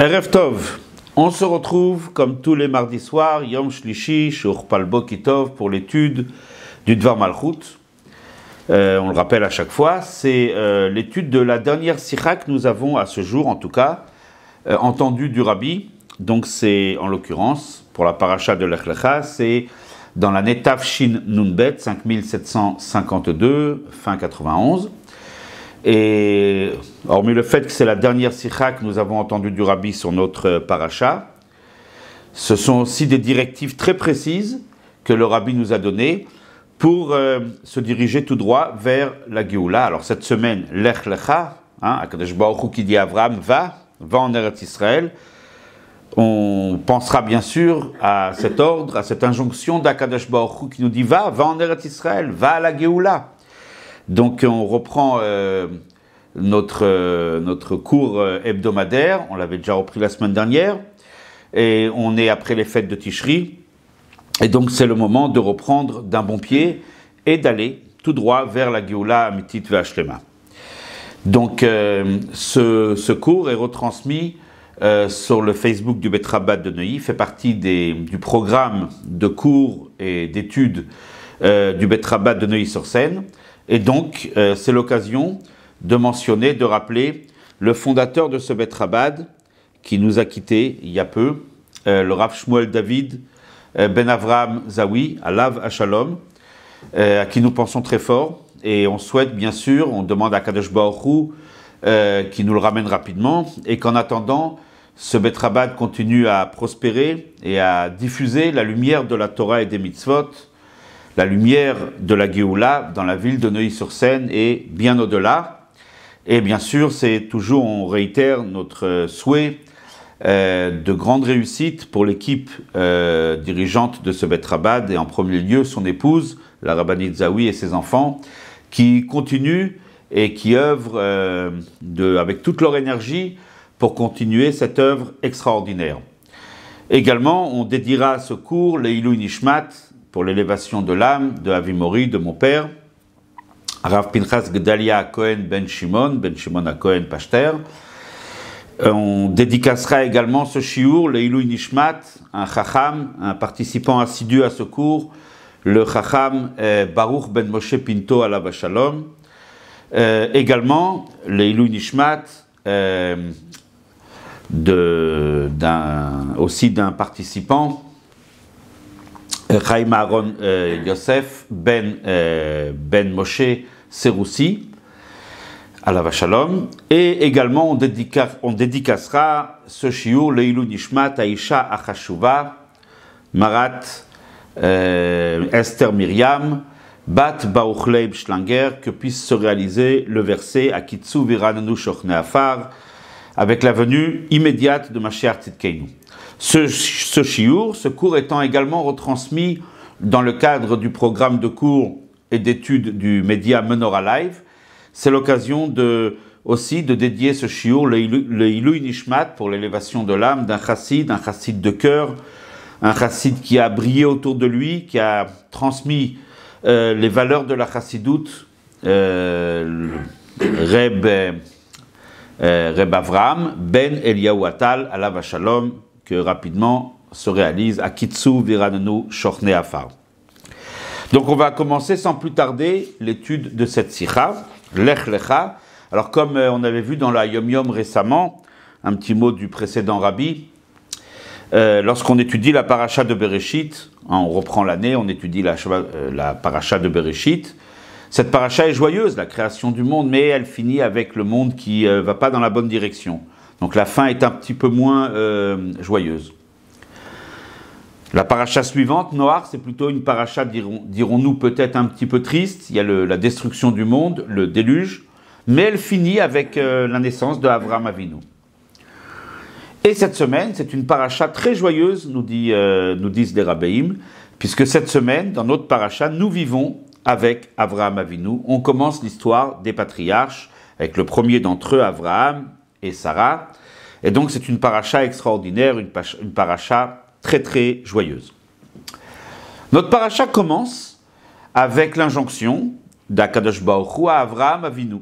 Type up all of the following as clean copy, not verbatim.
Erev Tov, on se retrouve comme tous les mardis soirs, Yom Shlishi, Shur Pal Boki Tov, pour l'étude du Dvar Malchut. On le rappelle à chaque fois, c'est l'étude de la dernière sikha que nous avons à ce jour, en tout cas, entendue du Rabbi. Donc c'est, en l'occurrence, pour la paracha de Lech Lecha, c'est dans l'année Tafshin Nunbet, 5752, fin 91. Et hormis le fait que c'est la dernière sikha que nous avons entendue du Rabbi sur notre paracha, ce sont aussi des directives très précises que le Rabbi nous a données pour se diriger tout droit vers la Géoula. Alors cette semaine, Lech Lecha, Akadosh Baruch Hu qui dit à Abraham, va en Eretz Israël. On pensera bien sûr à cet ordre, à cette injonction d'Akadosh Baruch Hu qui nous dit, va en Eretz Israël, va à la Géoula. Donc on reprend notre cours hebdomadaire, on l'avait déjà repris la semaine dernière, et on est après les fêtes de Tishri, et donc c'est le moment de reprendre d'un bon pied et d'aller tout droit vers la Géoula Amitit Ve'Ashlema. Donc ce cours est retransmis sur le Facebook du Bet Rabbad de Neuilly, fait partie du programme de cours et d'études du Bet Rabbad de Neuilly-sur-Seine. Et donc, c'est l'occasion de mentionner, de rappeler le fondateur de ce Bet Rabbad qui nous a quittés il y a peu, le Rav Shmuel David Ben Avraham Zawi, Alav Hashalom, à qui nous pensons très fort. Et on souhaite, bien sûr, on demande à Kadosh Baruch Hu qui nous le ramène rapidement, et qu'en attendant, ce Bet Rabbad continue à prospérer et à diffuser la lumière de la Torah et des mitzvot, la lumière de la Géoula dans la ville de Neuilly-sur-Seine et bien au-delà. Et bien sûr, c'est toujours, on réitère notre souhait de grande réussite pour l'équipe dirigeante de ce Bet Rabbad, et en premier lieu son épouse, la Rabbanit Zawi, et ses enfants, qui continuent et qui œuvrent avec toute leur énergie pour continuer cette œuvre extraordinaire. Également, on dédiera ce cours, Leilou Nishmat, pour l'élévation de l'âme de Avimori, de mon père, Rav Pinchas Gedalia Cohen Ben Shimon Cohen Pachter. On dédicacera également ce shiur, Leilou Nishmat, un chacham, un participant assidu à ce cours, le chacham Baruch Ben Moshe Pinto Alav Shalom. Également, Leilou Nishmat, aussi d'un participant, Chaim Aaron Yosef Ben Moshe Seroussi, Alav Shalom. Et également, on dédicacera ce shiur, Leilou Nishmat, Aisha Achashuva, Marat Esther Myriam, Bat Baruch Leib Schlanger, que puisse se réaliser le verset Akitsu Virananu Shochne Afar, avec la venue immédiate de Mashiach Tzidkeinu. Ce shiur, ce cours étant également retransmis dans le cadre du programme de cours et d'études du média Menorah Live, c'est l'occasion aussi de dédier ce shiur, le Ilui Nishmat, pour l'élévation de l'âme d'un chassid de cœur, un chassid qui a brillé autour de lui, qui a transmis les valeurs de la chassidoute, Reb Avraham Ben Eliyahu Atal, Alav Shalom, que rapidement se réalise à Kitsu Viranenu Shochne Afar. Donc on va commencer sans plus tarder l'étude de cette sikha, Lech Lecha. Alors comme on avait vu dans la Yom Yom récemment, un petit mot du précédent Rabbi, lorsqu'on étudie la paracha de Bereshit, on reprend l'année, on étudie la paracha de Bereshit. Cette paracha est joyeuse, la création du monde, mais elle finit avec le monde qui ne va pas dans la bonne direction. Donc la fin est un petit peu moins joyeuse. La paracha suivante, Noach, c'est plutôt une paracha, dirons-nous, peut-être un petit peu triste. Il y a la destruction du monde, le déluge, mais elle finit avec la naissance de Avraham Avinu. Et cette semaine, c'est une paracha très joyeuse, nous disent les Rabbeim, puisque cette semaine, dans notre paracha, nous vivons avec Avraham Avinu. On commence l'histoire des patriarches, avec le premier d'entre eux, Avraham et Sarah. Et donc c'est une paracha extraordinaire, une paracha très très joyeuse. Notre paracha commence avec l'injonction d'Akadosh Baruch Hu à Avraham Avinu.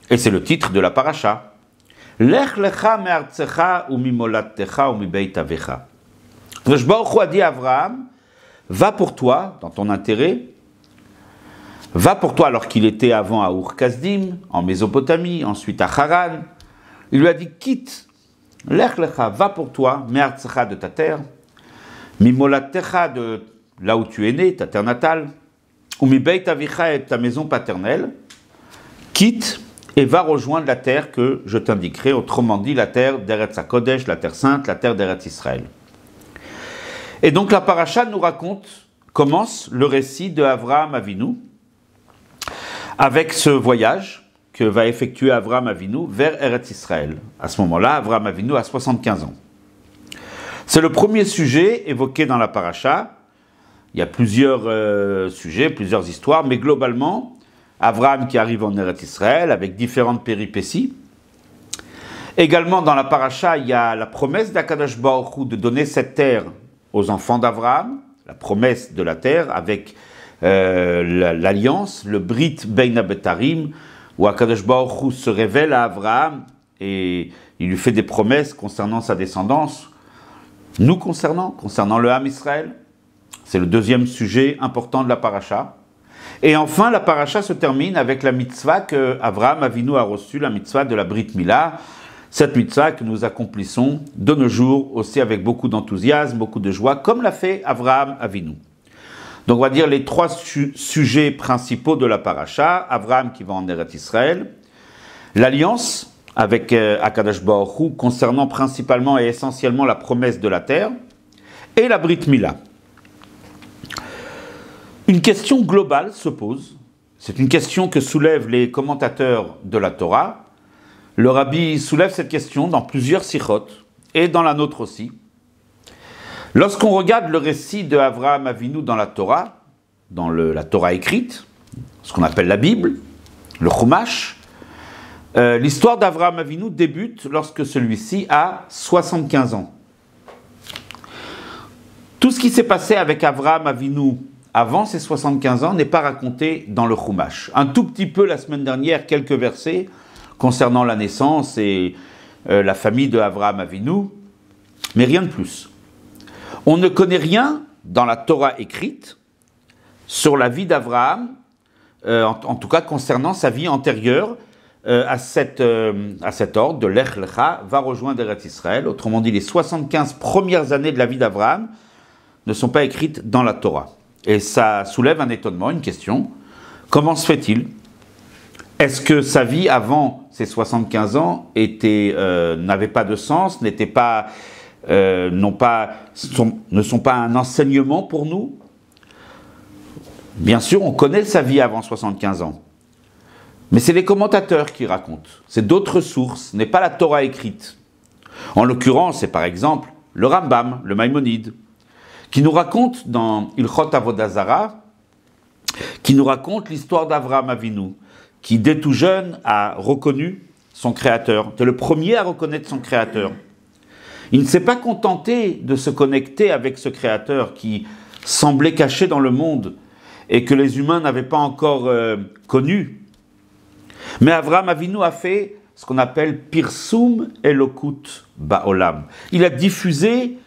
Et c'est le titre de la paracha. Lech lecha me'artzecha u'mimolattecha u'mibeit avecha. Akadosh Baruch Hu a dit à Abraham, va pour toi, dans ton intérêt, va pour toi, alors qu'il était avant à Ur-Kasdim, en Mésopotamie, ensuite à Haran. Il lui a dit, quitte, lech lecha, va pour toi, me'artzecha de ta terre, mimolattecha de là où tu es né, ta terre natale, u'mibeit avecha et ta maison paternelle, quitte et va rejoindre la terre que je t'indiquerai, autrement dit la terre d'Eretz HaKodesh, la terre sainte, la terre d'Eretz Israël. Et donc la paracha nous commence le récit de Avraham Avinu, avec ce voyage que va effectuer Avraham Avinu vers Eretz Israël. À ce moment-là, Avraham Avinu a 75 ans. C'est le premier sujet évoqué dans la paracha. Il y a plusieurs sujets, plusieurs histoires, mais globalement, Avraham qui arrive en Eretz Israël avec différentes péripéties. Également dans la paracha, il y a la promesse d'Akadosh Baruch Hu de donner cette terre aux enfants d'Avraham, la promesse de la terre avec l'alliance, le Brit Bein HaBetarim, où Akadosh Baruch Hu se révèle à Avraham et il lui fait des promesses concernant sa descendance, nous concernant le Ham Israël. C'est le deuxième sujet important de la paracha. Et enfin, la paracha se termine avec la mitzvah que Avraham Avinu a reçue, la mitzvah de la Brit Mila, cette mitzvah que nous accomplissons de nos jours aussi avec beaucoup d'enthousiasme, beaucoup de joie, comme l'a fait Avraham Avinu. Donc on va dire les trois sujets principaux de la paracha. Avraham qui va en Eretz Israël, l'alliance avec Akadosh Baruch Hu concernant principalement et essentiellement la promesse de la terre, et la Brit Mila. Une question globale se pose, c'est une question que soulèvent les commentateurs de la Torah. Le rabbi soulève cette question dans plusieurs sichot, et dans la nôtre aussi. Lorsqu'on regarde le récit de Avraham Avinu dans la Torah écrite, ce qu'on appelle la Bible, le Chumash, l'histoire d'Avraham Avinu débute lorsque celui-ci a 75 ans. Tout ce qui s'est passé avec Avraham Avinu avant ses 75 ans n'est pas raconté dans le Chumash. Un tout petit peu la semaine dernière, quelques versets concernant la naissance et la famille de Avraham Avinu, mais rien de plus. On ne connaît rien dans la Torah écrite sur la vie d'Avraham, en tout cas concernant sa vie antérieure à cet ordre de Lech Lecha, va rejoindre Eretz Israël. Autrement dit, les 75 premières années de la vie d'Avraham ne sont pas écrites dans la Torah. Et ça soulève un étonnement, une question. Comment se fait-il? Est-ce que sa vie avant ses 75 ans n'avait pas de sens, ne sont pas un enseignement pour nous? Bien sûr, on connaît sa vie avant 75 ans. Mais c'est les commentateurs qui racontent. C'est d'autres sources, ce n'est pas la Torah écrite. En l'occurrence, c'est par exemple le Rambam, le Maïmonide, qui nous raconte dans Ilchot Avodah Zara, qui nous raconte l'histoire d'Avraham Avinu, qui dès tout jeune a reconnu son Créateur. C'est le premier à reconnaître son Créateur. Il ne s'est pas contenté de se connecter avec ce Créateur qui semblait caché dans le monde et que les humains n'avaient pas encore connu. Mais Avraham Avinu a fait ce qu'on appelle Pirsum Elokut Ba'olam. Il a diffusé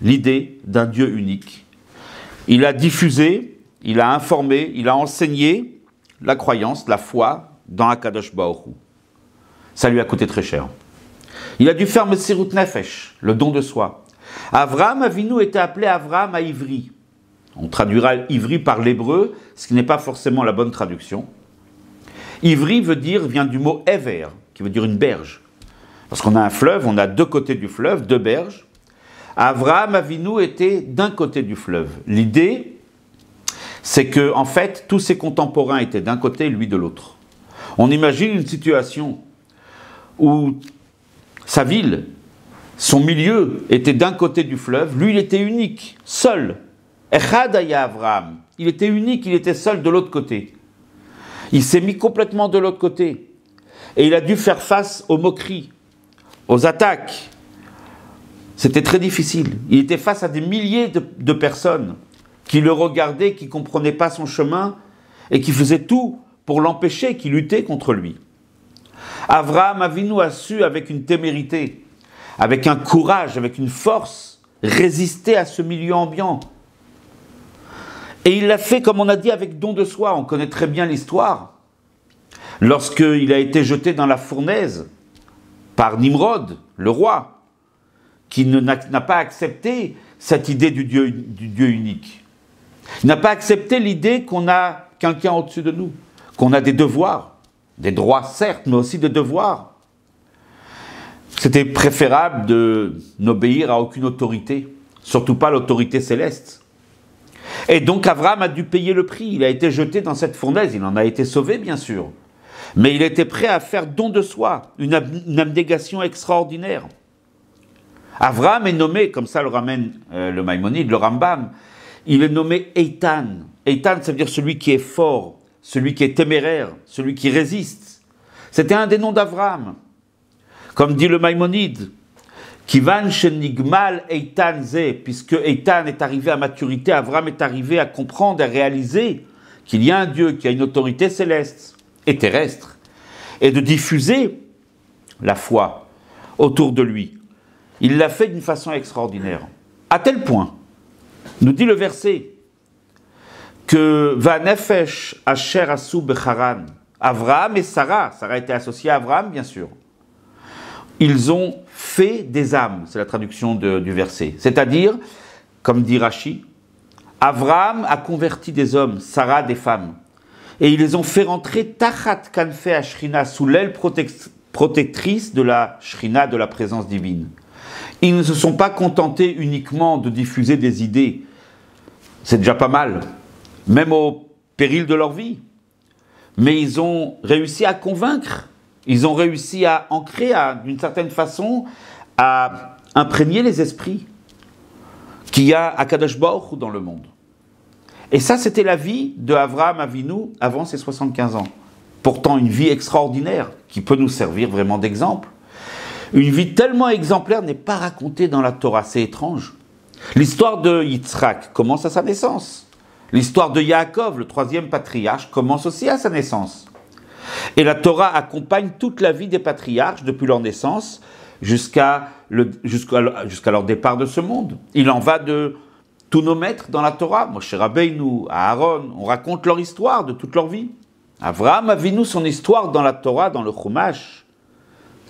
l'idée d'un Dieu unique. Il a diffusé, il a informé, il a enseigné la croyance, la foi dans Akadosh Baruch Hu. Ça lui a coûté très cher. Il a dû faire Messirut Nefesh, le don de soi. Avraham Avinu était appelé Avraham à Ivri. On traduira Ivri par l'hébreu, ce qui n'est pas forcément la bonne traduction. Ivri vient du mot Ever, qui veut dire une berge. Parce qu'on a un fleuve, on a deux côtés du fleuve, deux berges. Avraham Avinu était d'un côté du fleuve. L'idée, c'est que, en fait, tous ses contemporains étaient d'un côté, lui de l'autre. On imagine une situation où sa ville, son milieu était d'un côté du fleuve, lui il était unique, seul. Echad haya Avraham, il était unique, il était seul de l'autre côté. Il s'est mis complètement de l'autre côté. Et il a dû faire face aux moqueries, aux attaques. C'était très difficile. Il était face à des milliers de personnes qui le regardaient, qui ne comprenaient pas son chemin et qui faisaient tout pour l'empêcher, qui luttaient contre lui. Avraham Avinu a su, avec une témérité, avec un courage, avec une force, résister à ce milieu ambiant. Et il l'a fait, comme on a dit, avec don de soi. On connaît très bien l'histoire. Lorsqu'il a été jeté dans la fournaise par Nimrod, le roi, qui n'a pas accepté cette idée du Dieu unique. Il n'a pas accepté l'idée qu'on a quelqu'un au-dessus de nous, qu'on a des devoirs, des droits certes, mais aussi des devoirs. C'était préférable de n'obéir à aucune autorité, surtout pas l'autorité céleste. Et donc Abraham a dû payer le prix, il a été jeté dans cette fournaise, il en a été sauvé bien sûr, mais il était prêt à faire don de soi, une abnégation extraordinaire. Abraham est nommé, comme ça le ramène le Maïmonide, le Rambam, il est nommé Eitan. Eitan, ça veut dire celui qui est fort, celui qui est téméraire, celui qui résiste. C'était un des noms d'Abraham. Comme dit le Maïmonide, Kivan shenigmal Eitan ze, puisque Eitan est arrivé à maturité, Abraham est arrivé à comprendre, à réaliser qu'il y a un Dieu qui a une autorité céleste et terrestre, et de diffuser la foi autour de lui. Il l'a fait d'une façon extraordinaire. À tel point, nous dit le verset, que Vanefesh Asher Asu Becharan, Abraham et Sarah était associée à Abraham bien sûr, ils ont fait des âmes, c'est la traduction du verset. C'est-à-dire, comme dit Rashi, Abraham a converti des hommes, Sarah des femmes, et ils les ont fait rentrer Tachat Kanfe Ashrina, sous l'aile protectrice de la Shrina, de la présence divine. Ils ne se sont pas contentés uniquement de diffuser des idées, c'est déjà pas mal, même au péril de leur vie, mais ils ont réussi à convaincre. Ils ont réussi à ancrer, d'une certaine façon, à imprégner les esprits qu'il y a à Kadosh Baruch Hu dans le monde. Et ça, c'était la vie de Avraham Avinu avant ses 75 ans. Pourtant, une vie extraordinaire qui peut nous servir vraiment d'exemple. Une vie tellement exemplaire n'est pas racontée dans la Torah, c'est étrange. L'histoire de Yitzhak commence à sa naissance. L'histoire de Yaakov, le troisième patriarche, commence aussi à sa naissance. Et la Torah accompagne toute la vie des patriarches depuis leur naissance jusqu'à leur départ de ce monde. Il en va de tous nos maîtres dans la Torah, Moshe Rabbeinu, Aaron, on raconte leur histoire de toute leur vie. Avraham Avinu, son histoire dans la Torah, dans le Chumash,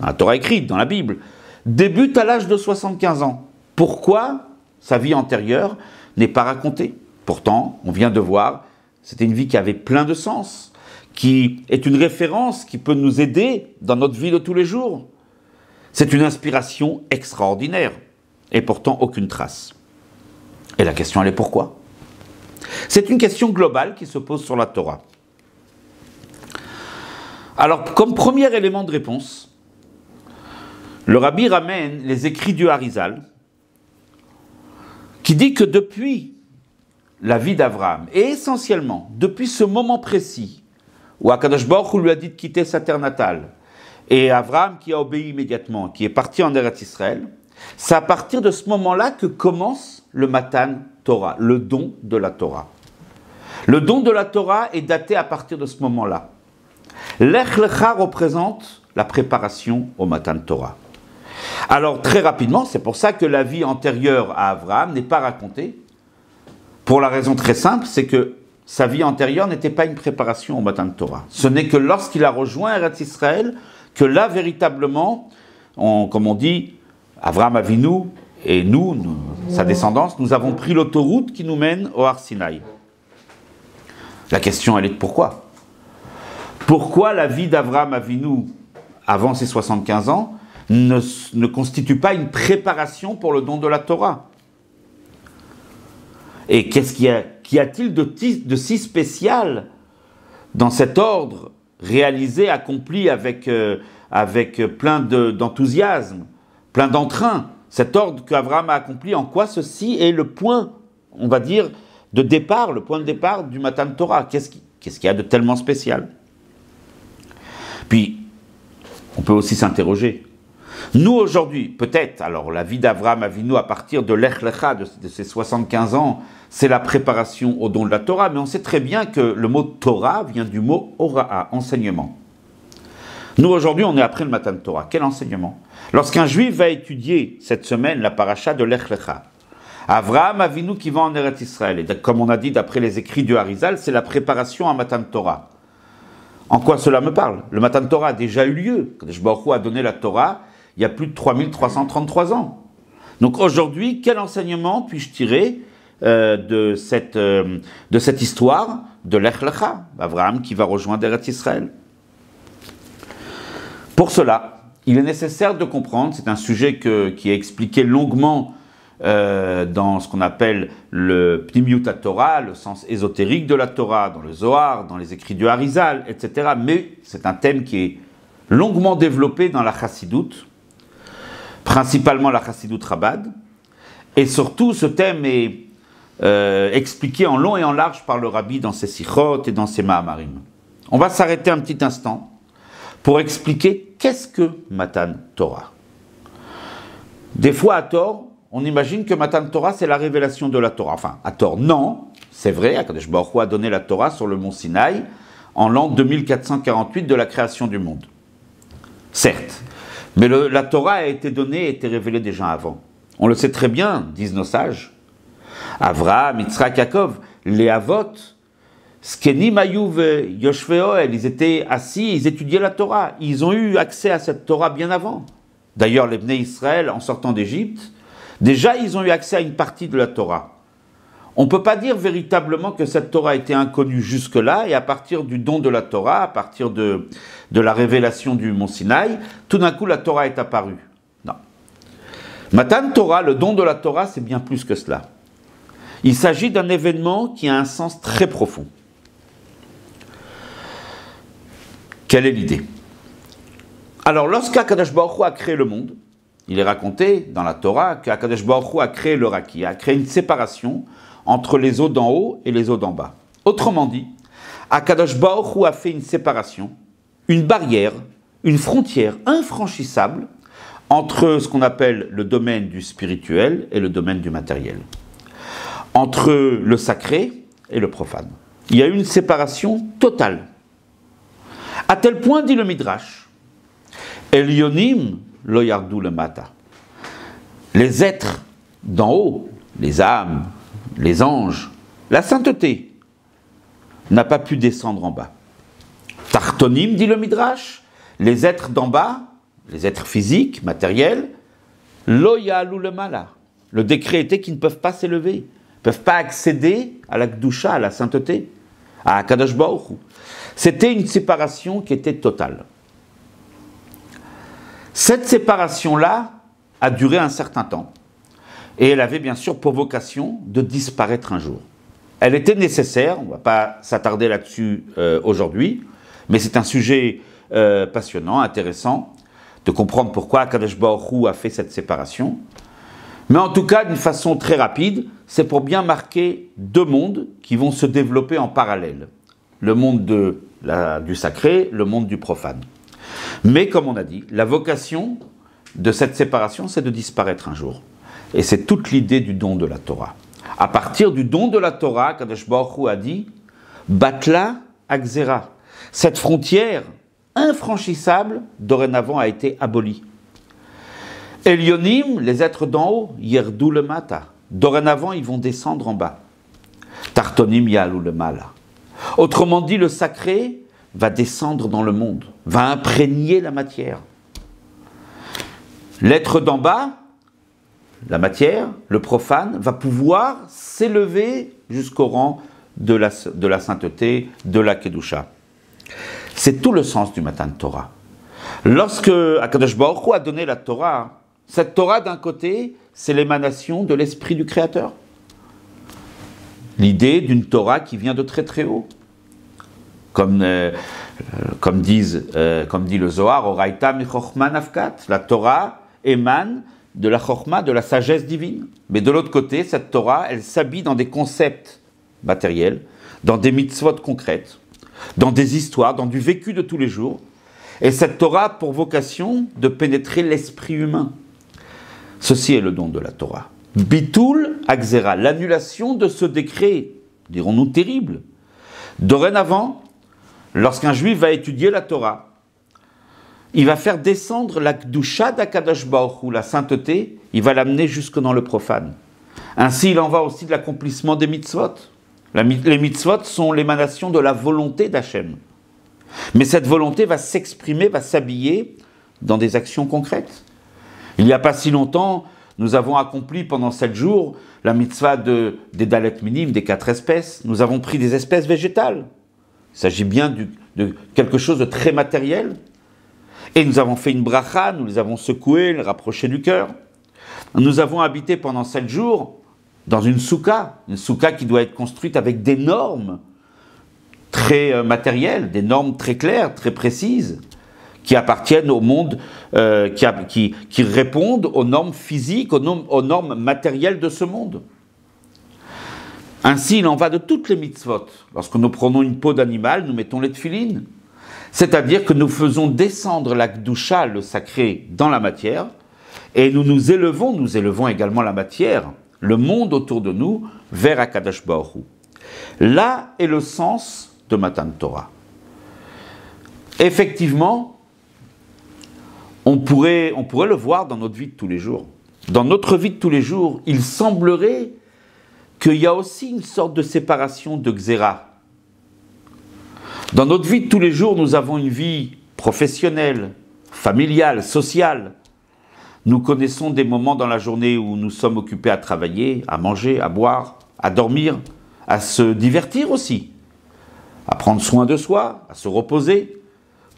dans la Torah écrite, dans la Bible, débute à l'âge de 75 ans. Pourquoi sa vie antérieure n'est pas racontée? Pourtant, on vient de voir, c'était une vie qui avait plein de sens, qui est une référence qui peut nous aider dans notre vie de tous les jours. C'est une inspiration extraordinaire, et pourtant aucune trace. Et la question, elle est pourquoi? C'est une question globale qui se pose sur la Torah. Alors, comme premier élément de réponse, le Rabbi ramène les écrits du Harizal, qui dit que depuis la vie d'Abraham, et essentiellement depuis ce moment précis, où Akadosh Baruch Hu lui a dit de quitter sa terre natale, et Abraham qui a obéi immédiatement, qui est parti en Eretz Israël, c'est à partir de ce moment-là que commence le Matan Torah, le don de la Torah. Le don de la Torah est daté à partir de ce moment-là. Lech Lecha représente la préparation au Matan Torah. Alors très rapidement, c'est pour ça que la vie antérieure à Abraham n'est pas racontée, pour la raison très simple, c'est que sa vie antérieure n'était pas une préparation au Matan Torah. Ce n'est que lorsqu'il a rejoint Eretz Israël que là, véritablement, comme on dit, Avraham Avinu et nous, sa descendance, nous avons pris l'autoroute qui nous mène au Har Sinaï. La question, elle est de pourquoi? Pourquoi la vie d'Avraham Avinu, avant ses 75 ans, ne constitue pas une préparation pour le don de la Torah? Et qu'y a-t-il de si spécial dans cet ordre réalisé, accompli avec plein d'enthousiasme, plein d'entrain? Cet ordre qu'Abraham a accompli, en quoi ceci est le point, on va dire, de départ, le point de départ du Matan Torah? Qu'est-ce qu'il y a de tellement spécial? Puis, on peut aussi s'interroger. Nous, aujourd'hui, peut-être, alors la vie d'Avraham Avinu à partir de Lech Lecha, de ses 75 ans, c'est la préparation au don de la Torah, mais on sait très bien que le mot Torah vient du mot Hora'a, enseignement. Nous, aujourd'hui, on est après le Matan Torah. Quel enseignement? Lorsqu'un juif va étudier cette semaine la paracha de Lech Lecha, Avraham Avinu qui va en Eretz Israël, et comme on a dit d'après les écrits du Harizal, c'est la préparation à Matan Torah. En quoi cela me parle? Le Matan Torah a déjà eu lieu. Kadosh Baruch Hu a donné la Torah il y a plus de 3333 ans. Donc aujourd'hui, quel enseignement puis-je tirer de cette histoire de Lech Lecha, Avraham qui va rejoindre Eretz Israël? Pour cela, il est nécessaire de comprendre, c'est un sujet qui est expliqué longuement dans ce qu'on appelle le Pnimiut Torah, le sens ésotérique de la Torah, dans le Zohar, dans les écrits du Harizal, etc. Mais c'est un thème qui est longuement développé dans la Chassidoute, principalement la Chassidoute Chabad, et surtout ce thème est expliqué en long et en large par le Rabbi dans ses Sichot et dans ses Mahamarim. On va s'arrêter un petit instant pour expliquer qu'est-ce que Matan Torah. Des fois, à tort, on imagine que Matan Torah, c'est la révélation de la Torah. Enfin, à tort, non, c'est vrai, Akadosh Baruch Hu a donné la Torah sur le mont Sinaï en l'an 2448 de la création du monde. Certes, mais la Torah a été donnée et été révélée déjà avant. On le sait très bien, disent nos sages. Avraham, Yitzhak, Yaakov, les Avot, Skenim, Ayuv, Yoshveoel, ils étaient assis, ils étudiaient la Torah. Ils ont eu accès à cette Torah bien avant. D'ailleurs, les Bnei Israël, en sortant d'Égypte, déjà ils ont eu accès à une partie de la Torah. On ne peut pas dire véritablement que cette Torah était inconnue jusque-là, et à partir du don de la Torah, à partir de la révélation du Mont Sinaï, tout d'un coup la Torah est apparue. Non. Matan Torah, le don de la Torah, c'est bien plus que cela. Il s'agit d'un événement qui a un sens très profond. Quelle est l'idée? Alors, lorsqu'Akadosh Baruch Hu a créé le monde, il est raconté dans la Torah qu'Akadosh Baruch Hu a créé le Raki, a créé une séparation entre les eaux d'en haut et les eaux d'en bas. Autrement dit, Akadosh Baruch Hu a fait une séparation, une barrière, une frontière infranchissable entre ce qu'on appelle le domaine du spirituel et le domaine du matériel, entre le sacré et le profane. Il y a eu une séparation totale. À tel point, dit le Midrash, Elyonim lo yardu lemata. Les êtres d'en haut, les âmes, les anges, la sainteté, n'a pas pu descendre en bas. Tartonim, dit le Midrash, les êtres d'en bas, les êtres physiques, matériels, lo yalu lemala. Le décret était qu'ils ne peuvent pas s'élever, ne peuvent pas accéder à la Kedusha, à la sainteté, à Akadosh Baruch Hu. C'était une séparation qui était totale. Cette séparation-là a duré un certain temps, et elle avait bien sûr pour vocation de disparaître un jour. Elle était nécessaire, on ne va pas s'attarder là-dessus aujourd'hui, mais c'est un sujet passionnant, intéressant, de comprendre pourquoi Akadosh Baruch Hu a fait cette séparation. Mais en tout cas, d'une façon très rapide, c'est pour bien marquer deux mondes qui vont se développer en parallèle. Le monde du sacré, le monde du profane. Mais comme on a dit, la vocation de cette séparation, c'est de disparaître un jour. Et c'est toute l'idée du don de la Torah. À partir du don de la Torah, Kadosh Baruch Hu a dit « Batla Agzera ». Cette frontière infranchissable, dorénavant, a été abolie. Elyonim, les êtres d'en haut, Yerdu le Mata. Dorénavant, ils vont descendre en bas. Tartonim Yalu le Mala. Autrement dit, le sacré va descendre dans le monde, va imprégner la matière. L'être d'en bas, la matière, le profane, va pouvoir s'élever jusqu'au rang de la sainteté, de la Kedusha. C'est tout le sens du Matan Torah. Lorsque Akadosh Baruch Hu a donné la Torah, cette Torah d'un côté, c'est l'émanation de l'esprit du Créateur. L'idée d'une Torah qui vient de très très haut. Comme dit le Zohar, Oraita mi chochma nafkat, la Torah émane de la chochma, de la sagesse divine. Mais de l'autre côté, cette Torah, elle s'habille dans des concepts matériels, dans des mitzvot concrètes, dans des histoires, dans du vécu de tous les jours. Et cette Torah a pour vocation de pénétrer l'esprit humain. Ceci est le don de la Torah. Bitul Agzera, l'annulation de ce décret, dirons-nous terrible. Dorénavant, lorsqu'un juif va étudier la Torah, il va faire descendre la Kedusha d'Akadosh Baruch Hu, la sainteté, il va l'amener jusque dans le profane. Ainsi, il en va aussi de l'accomplissement des mitzvot. Les mitzvot sont l'émanation de la volonté d'Hachem. Mais cette volonté va s'exprimer, va s'habiller dans des actions concrètes. Il n'y a pas si longtemps, nous avons accompli pendant 7 jours la mitzvah des dalet minimes, des 4 espèces. Nous avons pris des espèces végétales. Il s'agit bien de quelque chose de très matériel. Et nous avons fait une bracha, nous les avons secoués, les rapprochés du cœur. Nous avons habité pendant 7 jours dans une soukha qui doit être construite avec des normes très matérielles, des normes très claires, très précises, qui appartiennent au monde, qui répondent aux normes physiques, aux normes matérielles de ce monde. Ainsi, il en va de toutes les mitzvot. Lorsque nous prenons une peau d'animal, nous mettons les tefilines. C'est-à-dire que nous faisons descendre la Kedusha, le sacré, dans la matière, et nous élevons également la matière, le monde autour de nous, vers Akadosh Baruch Hu. Là est le sens de Matan Torah. Effectivement, on pourrait le voir dans notre vie de tous les jours. Dans notre vie de tous les jours, il semblerait qu'il y a aussi une sorte de séparation de Xéra. Dans notre vie de tous les jours, nous avons une vie professionnelle, familiale, sociale. Nous connaissons des moments dans la journée où nous sommes occupés à travailler, à manger, à boire, à dormir, à se divertir aussi, à prendre soin de soi, à se reposer.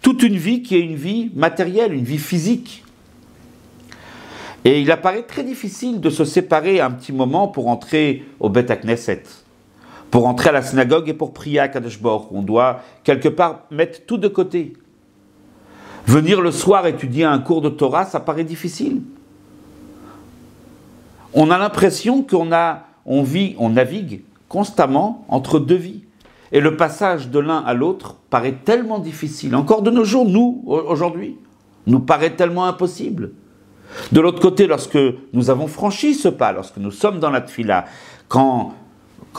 Toute une vie qui est une vie matérielle, une vie physique. Et il apparaît très difficile de se séparer un petit moment pour entrer au Beth HaKnesset, pour entrer à la synagogue et pour prier à Kadosh Baruch Hu. On doit quelque part mettre tout de côté. Venir le soir étudier un cours de Torah, ça paraît difficile. On a l'impression qu'on navigue constamment entre deux vies. Et le passage de l'un à l'autre paraît tellement difficile. Encore de nos jours, nous, aujourd'hui, nous paraît tellement impossible. De l'autre côté, lorsque nous avons franchi ce pas, lorsque nous sommes dans la tfila, quand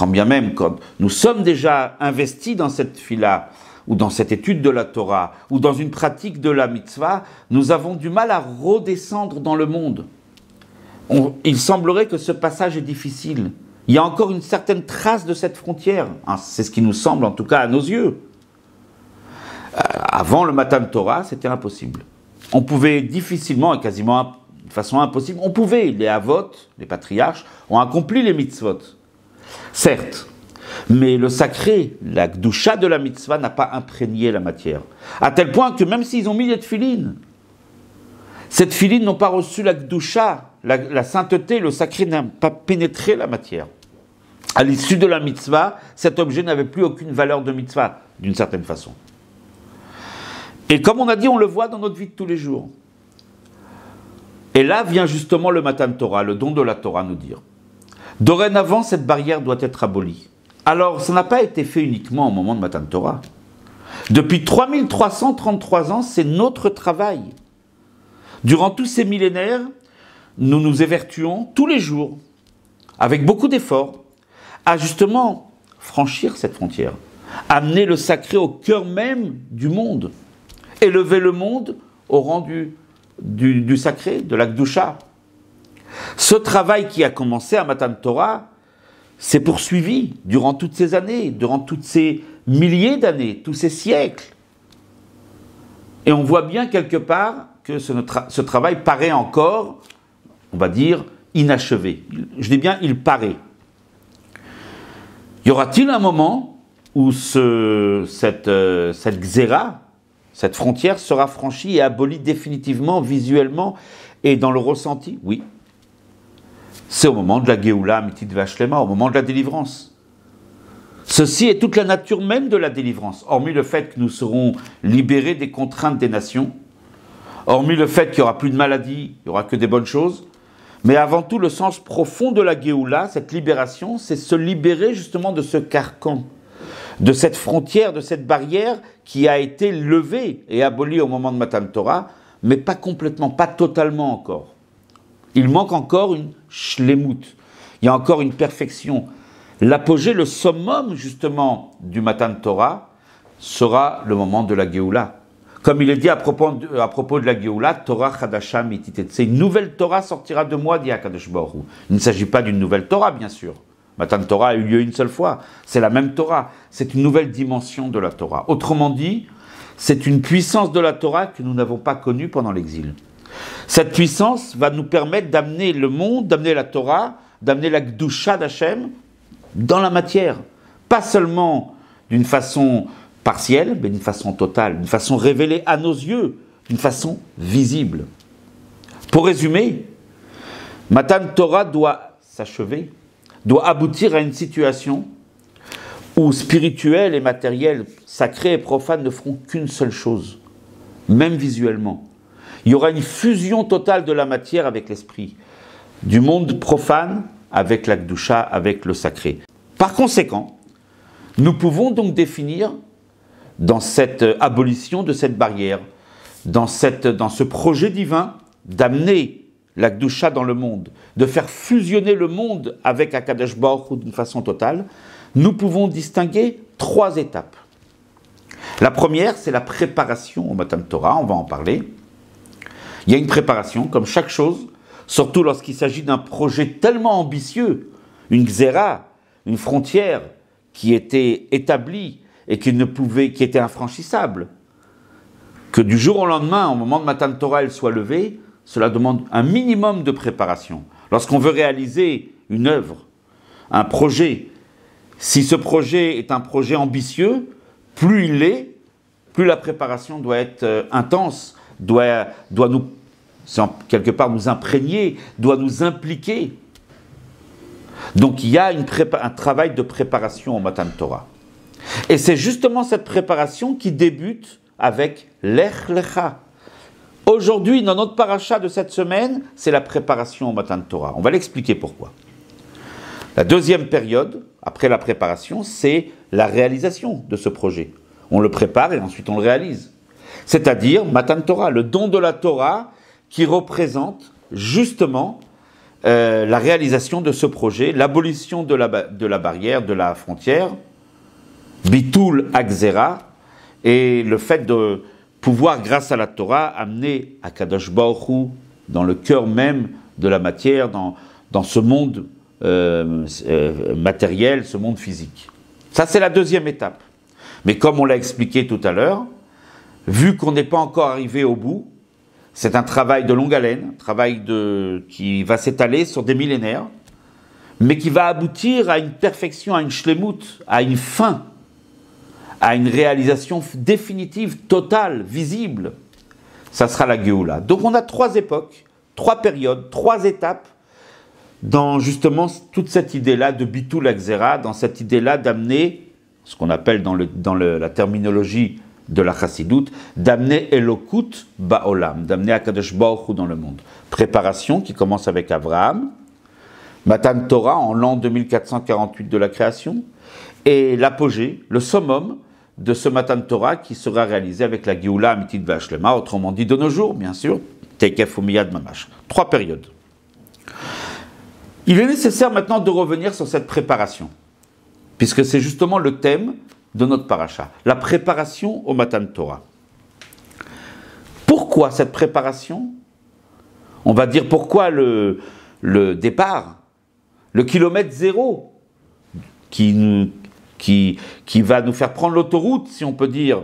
bien même, quand nous sommes déjà investis dans cette tfila, ou dans cette étude de la Torah, ou dans une pratique de la mitzvah, nous avons du mal à redescendre dans le monde. Il semblerait que ce passage est difficile. Il y a encore une certaine trace de cette frontière. C'est ce qui nous semble, en tout cas à nos yeux. Avant le Matan Torah, c'était impossible. On pouvait difficilement, et quasiment de façon impossible, les Avot, les patriarches, ont accompli les mitzvot. Certes, mais le sacré, la Kedusha de la mitzvah n'a pas imprégné la matière. À tel point que même s'ils ont mis les tefilines, ces tefilines n'ont pas reçu la Kedusha, la sainteté, le sacré n'a pas pénétré la matière. À l'issue de la mitzvah, cet objet n'avait plus aucune valeur de mitzvah, d'une certaine façon. Et comme on a dit, on le voit dans notre vie de tous les jours. Et là vient justement le Matan Torah, le don de la Torah, nous dire. Dorénavant, cette barrière doit être abolie. Alors, ça n'a pas été fait uniquement au moment de Matan Torah. Depuis 3333 ans, c'est notre travail. Durant tous ces millénaires, nous nous évertuons tous les jours, avec beaucoup d'efforts, à justement franchir cette frontière, amener le sacré au cœur même du monde, élever le monde au rang du sacré, de la Kedusha. Ce travail qui a commencé à Matan Torah s'est poursuivi durant toutes ces années, durant toutes ces milliers d'années, tous ces siècles. Et on voit bien quelque part que ce travail paraît encore, on va dire, inachevé. Je dis bien, il paraît. Y aura-t-il un moment où cette xéra, cette frontière sera franchie et abolie définitivement, visuellement et dans le ressenti? Oui. C'est au moment de la Géoula Amitit Vashlema, au moment de la délivrance. Ceci est toute la nature même de la délivrance, hormis le fait que nous serons libérés des contraintes des nations, hormis le fait qu'il n'y aura plus de maladies, il n'y aura que des bonnes choses, mais avant tout le sens profond de la Géoula, cette libération, c'est se libérer justement de ce carcan, de cette frontière, de cette barrière qui a été levée et abolie au moment de Matan Torah, mais pas complètement, pas totalement encore. Il manque encore une shlemut, il y a encore une perfection. L'apogée, le summum justement du Matan Torah sera le moment de la Géoula. Comme il est dit à propos de la Géoula, Torah Chadasha Mititetse, une nouvelle Torah sortira de moi, dit Akadosh Baruch Hu. Il ne s'agit pas d'une nouvelle Torah, bien sûr. Matan Torah a eu lieu une seule fois. C'est la même Torah. C'est une nouvelle dimension de la Torah. Autrement dit, c'est une puissance de la Torah que nous n'avons pas connue pendant l'exil. Cette puissance va nous permettre d'amener le monde, d'amener la Torah, d'amener la Gdusha d'Hachem dans la matière. Pas seulement d'une façon partielle, mais d'une façon totale, d'une façon révélée à nos yeux, d'une façon visible. Pour résumer, Matan Torah doit s'achever, doit aboutir à une situation où spirituel et matériel, sacré et profane ne feront qu'une seule chose, même visuellement. Il y aura une fusion totale de la matière avec l'esprit, du monde profane avec la Gdusha, avec le sacré. Par conséquent, nous pouvons donc définir dans cette abolition de cette barrière, dans ce projet divin d'amener la Gdusha dans le monde, de faire fusionner le monde avec Akadosh Baruch Hu d'une façon totale, nous pouvons distinguer 3 étapes. La première, c'est la préparation au Matan Torah, on va en parler. Il y a une préparation, comme chaque chose, surtout lorsqu'il s'agit d'un projet tellement ambitieux, une xéra, une frontière qui était établie et qui était infranchissable, que du jour au lendemain, au moment de Matan Torah, elle soit levée, cela demande un minimum de préparation. Lorsqu'on veut réaliser une œuvre, un projet, si ce projet est un projet ambitieux, plus il l'est, plus la préparation doit être intense, doit nous, quelque part nous imprégner, doit nous impliquer. Donc il y a un travail de préparation au Matan Torah. Et c'est justement cette préparation qui débute avec l'Ech Lecha. Aujourd'hui, dans notre paracha de cette semaine, c'est la préparation au Matan Torah. On va l'expliquer pourquoi. La deuxième période, après la préparation, c'est la réalisation de ce projet. On le prépare et ensuite on le réalise. C'est-à-dire Matan Torah, le don de la Torah qui représente justement la réalisation de ce projet, l'abolition de la barrière, de la frontière, Bitul Akzera, et le fait de pouvoir, grâce à la Torah, amener Akadosh Baruch Hu dans le cœur même de la matière, dans ce monde matériel, ce monde physique. Ça, c'est la deuxième étape. Mais comme on l'a expliqué tout à l'heure, vu qu'on n'est pas encore arrivé au bout, c'est un travail de longue haleine, un travail qui va s'étaler sur des millénaires, mais qui va aboutir à une perfection, à une shlemut, à une fin, à une réalisation définitive, totale, visible. Ça sera la Géoula. Donc on a 3 époques, 3 périodes, 3 étapes dans justement toute cette idée-là de Bitul Akzera, dans cette idée-là d'amener, ce qu'on appelle dans la terminologie de la Chassidoute, d'amener Elokut Ba'olam, d'amener Akadosh Baruch Hu dans le monde. Préparation qui commence avec Abraham, Matan Torah en l'an 2448 de la création, et l'apogée, le summum de ce Matan Torah qui sera réalisé avec la Géoula Amitit V'Ashlema, autrement dit de nos jours, bien sûr, Tekef Umiyad Mamash. 3 périodes. Il est nécessaire maintenant de revenir sur cette préparation, puisque c'est justement le thème de notre paracha, la préparation au Matan Torah. Pourquoi cette préparation? On va dire pourquoi le départ, le kilomètre zéro, qui va nous faire prendre l'autoroute, si on peut dire,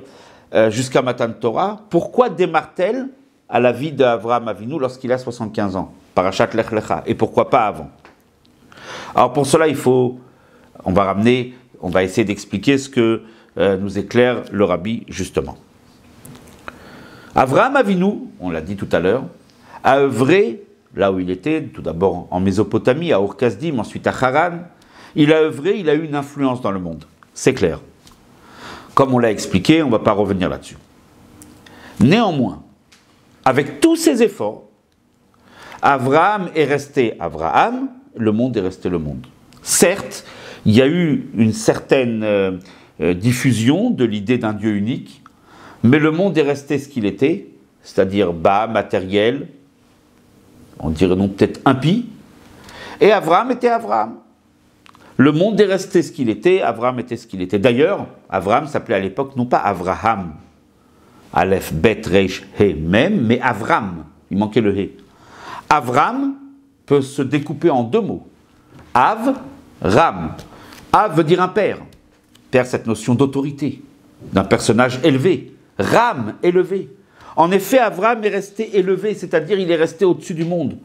jusqu'à Matan Torah. Pourquoi démarre-t-elle à la vie d'Avraham Avinu lorsqu'il a 75 ans? Parashat Lech Lecha. Et pourquoi pas avant? Alors pour cela, on va essayer d'expliquer ce que nous éclaire le Rabbi justement. Avraham Avinu, on l'a dit tout à l'heure, a œuvré là où il était, tout d'abord en Mésopotamie, à Ur-Kasdim, ensuite à Haran. Il a œuvré, il a eu une influence dans le monde, c'est clair. Comme on l'a expliqué, on ne va pas revenir là-dessus. Néanmoins, avec tous ces efforts, Avraham est resté Avraham, le monde est resté le monde. Certes, il y a eu une certaine diffusion de l'idée d'un Dieu unique, mais le monde est resté ce qu'il était, c'est-à-dire bas, matériel, on dirait non peut-être impie, et Avraham était Avraham. Le monde est resté ce qu'il était, Avraham était ce qu'il était. D'ailleurs, Avraham s'appelait à l'époque non pas Avraham. Aleph, Bet, Reish, He, Mem, mais Avram, il manquait le He. Avram peut se découper en deux mots. Av, Ram. Av veut dire un père. Père, cette notion d'autorité, d'un personnage élevé. Ram, élevé. En effet, Avram est resté élevé, c'est-à-dire il est resté au-dessus du monde.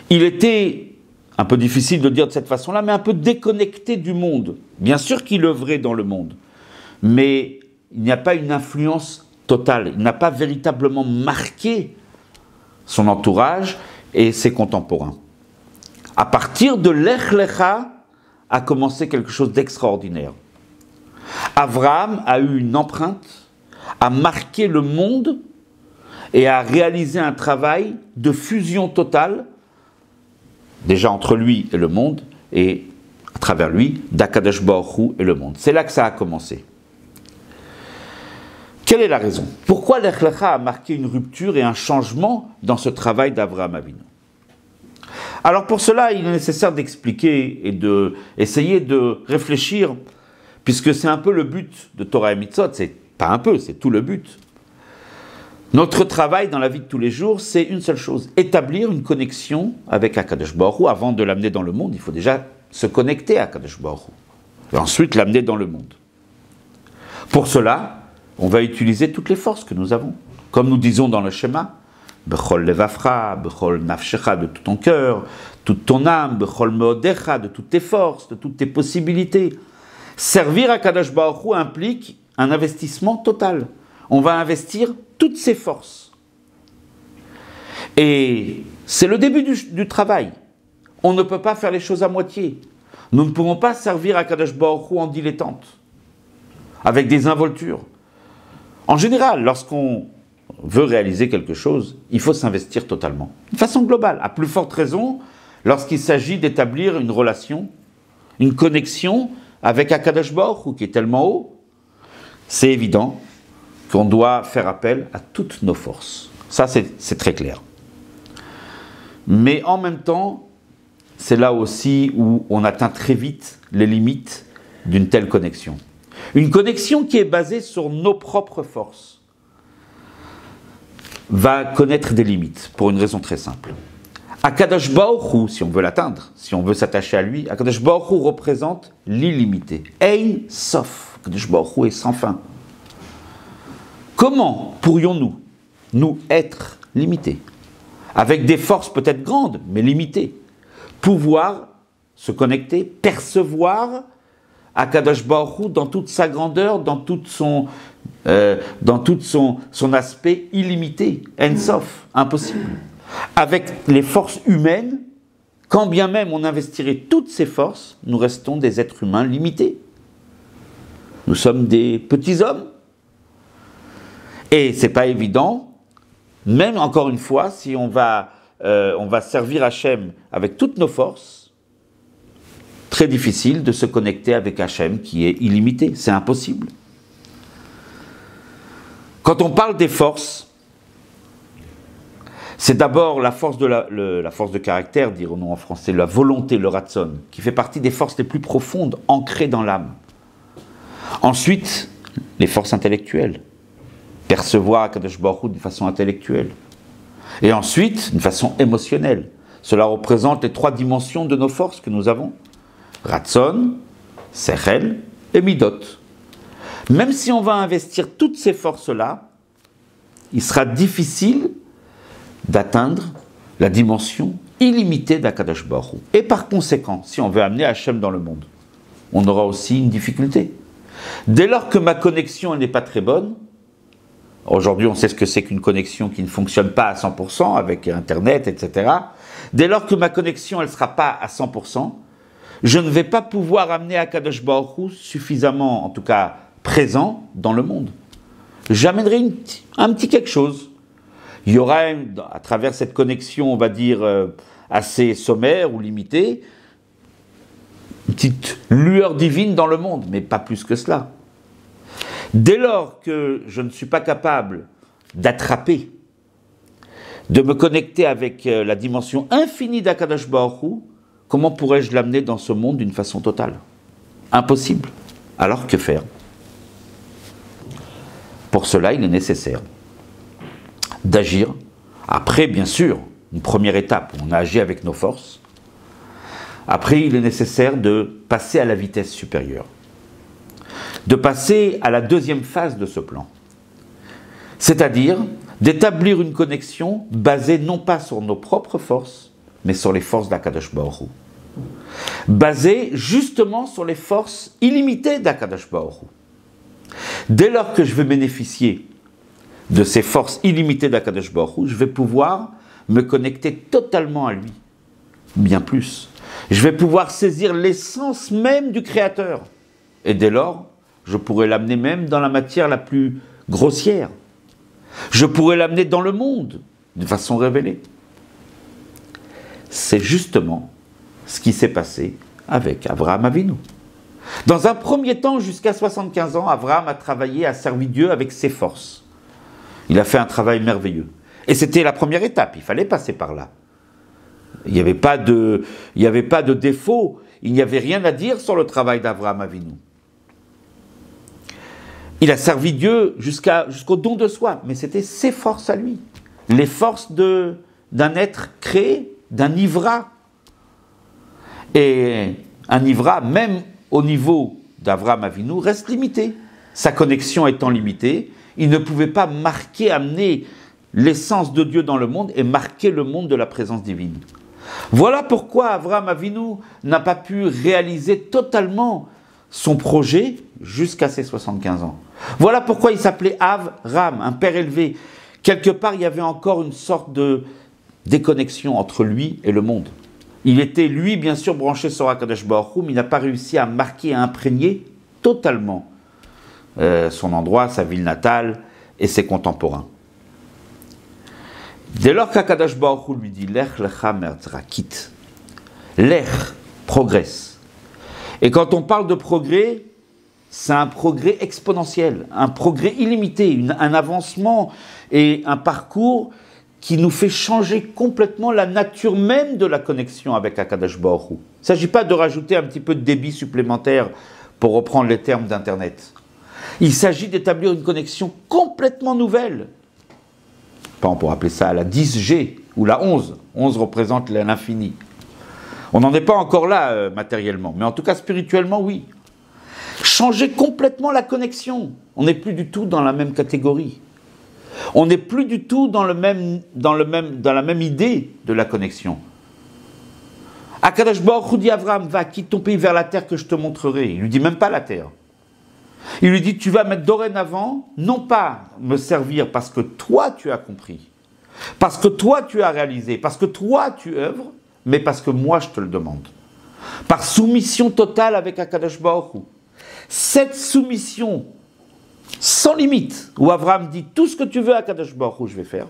Il était, un peu difficile de dire de cette façon-là, mais un peu déconnecté du monde. Bien sûr qu'il œuvrait dans le monde, mais il n'y a pas une influence totale. Il n'a pas véritablement marqué son entourage et ses contemporains. À partir de Lech Lecha a commencé quelque chose d'extraordinaire. Abraham a eu une empreinte, a marqué le monde et a réalisé un travail de fusion totale, déjà entre lui et le monde, et à travers lui, d'Akadosh Baruch Hu et le monde. C'est là que ça a commencé. Quelle est la raison? Pourquoi Lech Lecha a marqué une rupture et un changement dans ce travail d'Avraham Avinu? Alors pour cela, il est nécessaire d'expliquer et d'essayer de réfléchir, puisque c'est un peu le but de Torah et Mitzvot, c'est pas un peu, c'est tout le but. Notre travail dans la vie de tous les jours, c'est une seule chose, établir une connexion avec Akadosh Baruch Hu. Avant de l'amener dans le monde, il faut déjà se connecter à Akadosh Baruch Hu, et ensuite l'amener dans le monde. Pour cela, on va utiliser toutes les forces que nous avons. Comme nous disons dans le schéma, Bechol levavcha, Bechol nafshecha, de tout ton cœur, toute ton âme, Bechol meodecha, de toutes tes forces, de toutes tes possibilités. Servir à Kadosh Baruch Hu implique un investissement total. On va investir toutes ses forces. Et c'est le début du travail. On ne peut pas faire les choses à moitié. Nous ne pouvons pas servir à Kadosh Baruch Hu en dilettante, avec des involtures. En général, lorsqu'on veut réaliser quelque chose, il faut s'investir totalement, de façon globale. À plus forte raison, lorsqu'il s'agit d'établir une relation, une connexion avec Akadosh Baruch Hu qui est tellement haut, c'est évident qu'on doit faire appel à toutes nos forces. Ça, c'est très clair. Mais en même temps, c'est là aussi où on atteint très vite les limites d'une telle connexion. Une connexion qui est basée sur nos propres forces va connaître des limites, pour une raison très simple. Akadosh Baruch Hu, si on veut l'atteindre, si on veut s'attacher à lui, Akadosh Baruch Hu représente l'illimité. Ein Sof, Akadosh Baruch Hu est sans fin. Comment pourrions-nous, nous, être limités, avec des forces peut-être grandes, mais limitées, pouvoir se connecter, percevoir Akadosh Baruch Hu dans toute sa grandeur, dans tout son aspect illimité, En Sof, impossible. Avec les forces humaines, quand bien même on investirait toutes ces forces, nous restons des êtres humains limités. Nous sommes des petits hommes. Et c'est pas évident, même encore une fois, si on va servir Hachem avec toutes nos forces, très difficile de se connecter avec Hachem qui est illimité, c'est impossible. Quand on parle des forces, c'est d'abord la force de la force de caractère, dirons-nous en français, la volonté, le ratson, qui fait partie des forces les plus profondes, ancrées dans l'âme. Ensuite, les forces intellectuelles, percevoir Akadosh Baruch Hu d'une façon intellectuelle. Et ensuite, d'une façon émotionnelle. Cela représente les trois dimensions de nos forces que nous avons. Ratson, Sechel et Midot. Même si on va investir toutes ces forces-là, il sera difficile d'atteindre la dimension illimitée d'Akadosh Baruch Hu. Et par conséquent, si on veut amener Hachem dans le monde, on aura aussi une difficulté. Dès lors que ma connexion n'est pas très bonne, aujourd'hui on sait ce que c'est qu'une connexion qui ne fonctionne pas à 100% avec Internet, etc. Dès lors que ma connexion elle ne sera pas à 100%, je ne vais pas pouvoir amener Akadosh Baruch Hu suffisamment, en tout cas présent, dans le monde. J'amènerai un petit quelque chose. Il y aura, à travers cette connexion, on va dire, assez sommaire ou limitée, une petite lueur divine dans le monde, mais pas plus que cela. Dès lors que je ne suis pas capable d'attraper, de me connecter avec la dimension infinie d'Akadosh Baruch Hu, comment pourrais-je l'amener dans ce monde d'une façon totale? Impossible. Alors que faire? Pour cela, il est nécessaire d'agir. Après, bien sûr, une première étape, on a agi avec nos forces. Après, il est nécessaire de passer à la vitesse supérieure, de passer à la deuxième phase de ce plan. C'est-à-dire d'établir une connexion basée non pas sur nos propres forces, mais sur les forces d'Akadosh Baruch Hu. Basée justement sur les forces illimitées d'Akadosh Baruch Hu. Dès lors que je vais bénéficier de ces forces illimitées d'Akadosh Baruch Hu, je vais pouvoir me connecter totalement à lui. Bien plus. Je vais pouvoir saisir l'essence même du Créateur. Et dès lors, je pourrai l'amener même dans la matière la plus grossière. Je pourrais l'amener dans le monde, de façon révélée. C'est justement ce qui s'est passé avec Abraham Avinu. Dans un premier temps, jusqu'à 75 ans, Abraham a travaillé, a servi Dieu avec ses forces. Il a fait un travail merveilleux. Et c'était la première étape, il fallait passer par là. Il n'y avait pas de défaut, il n'y avait rien à dire sur le travail d'Abraham Avinu. Il a servi Dieu jusqu'au don de soi, mais c'était ses forces à lui. Les forces d'un être créé, d'un ivra. Et un ivra, même au niveau d'Abraham Avinu, reste limité. Sa connexion étant limitée, il ne pouvait pas amener l'essence de Dieu dans le monde et marquer le monde de la présence divine. Voilà pourquoi Abraham Avinu n'a pas pu réaliser totalement son projet jusqu'à ses 75 ans. Voilà pourquoi il s'appelait Avram, un père élevé. Quelque part, il y avait encore une sorte de déconnexion entre lui et le monde. Il était, lui, bien sûr, branché sur Akadosh Baruch Hu, mais il n'a pas réussi à marquer, à imprégner totalement son endroit, sa ville natale et ses contemporains. Dès lors qu'Akadosh Baruch Hu lui dit « Lech lecha me'atzra » quitte. Lech progresse. Et quand on parle de progrès, c'est un progrès exponentiel, un progrès illimité, un avancement et un parcours qui nous fait changer complètement la nature même de la connexion avec Akadosh Baruch Hu. Il ne s'agit pas de rajouter un petit peu de débit supplémentaire pour reprendre les termes d'Internet. Il s'agit d'établir une connexion complètement nouvelle. On pourrait appeler ça la 10G ou la 11. 11 représente l'infini. On n'en est pas encore là matériellement, mais en tout cas spirituellement, oui. Changer complètement la connexion. On n'est plus du tout dans la même catégorie. On n'est plus du tout dans la même idée de la connexion. Akadosh Baruch Hu dit à Abraham, va, quitte ton pays vers la terre que je te montrerai. Il lui dit même pas la terre. Il lui dit, tu vas mettre dorénavant, non pas me servir parce que toi tu as compris, parce que toi tu as réalisé, parce que toi tu œuvres, mais parce que moi je te le demande. Par soumission totale avec Akadosh Baruch Hu. Cette soumission sans limite, où Abraham dit, tout ce que tu veux Akadosh Baruch Hu, je vais faire.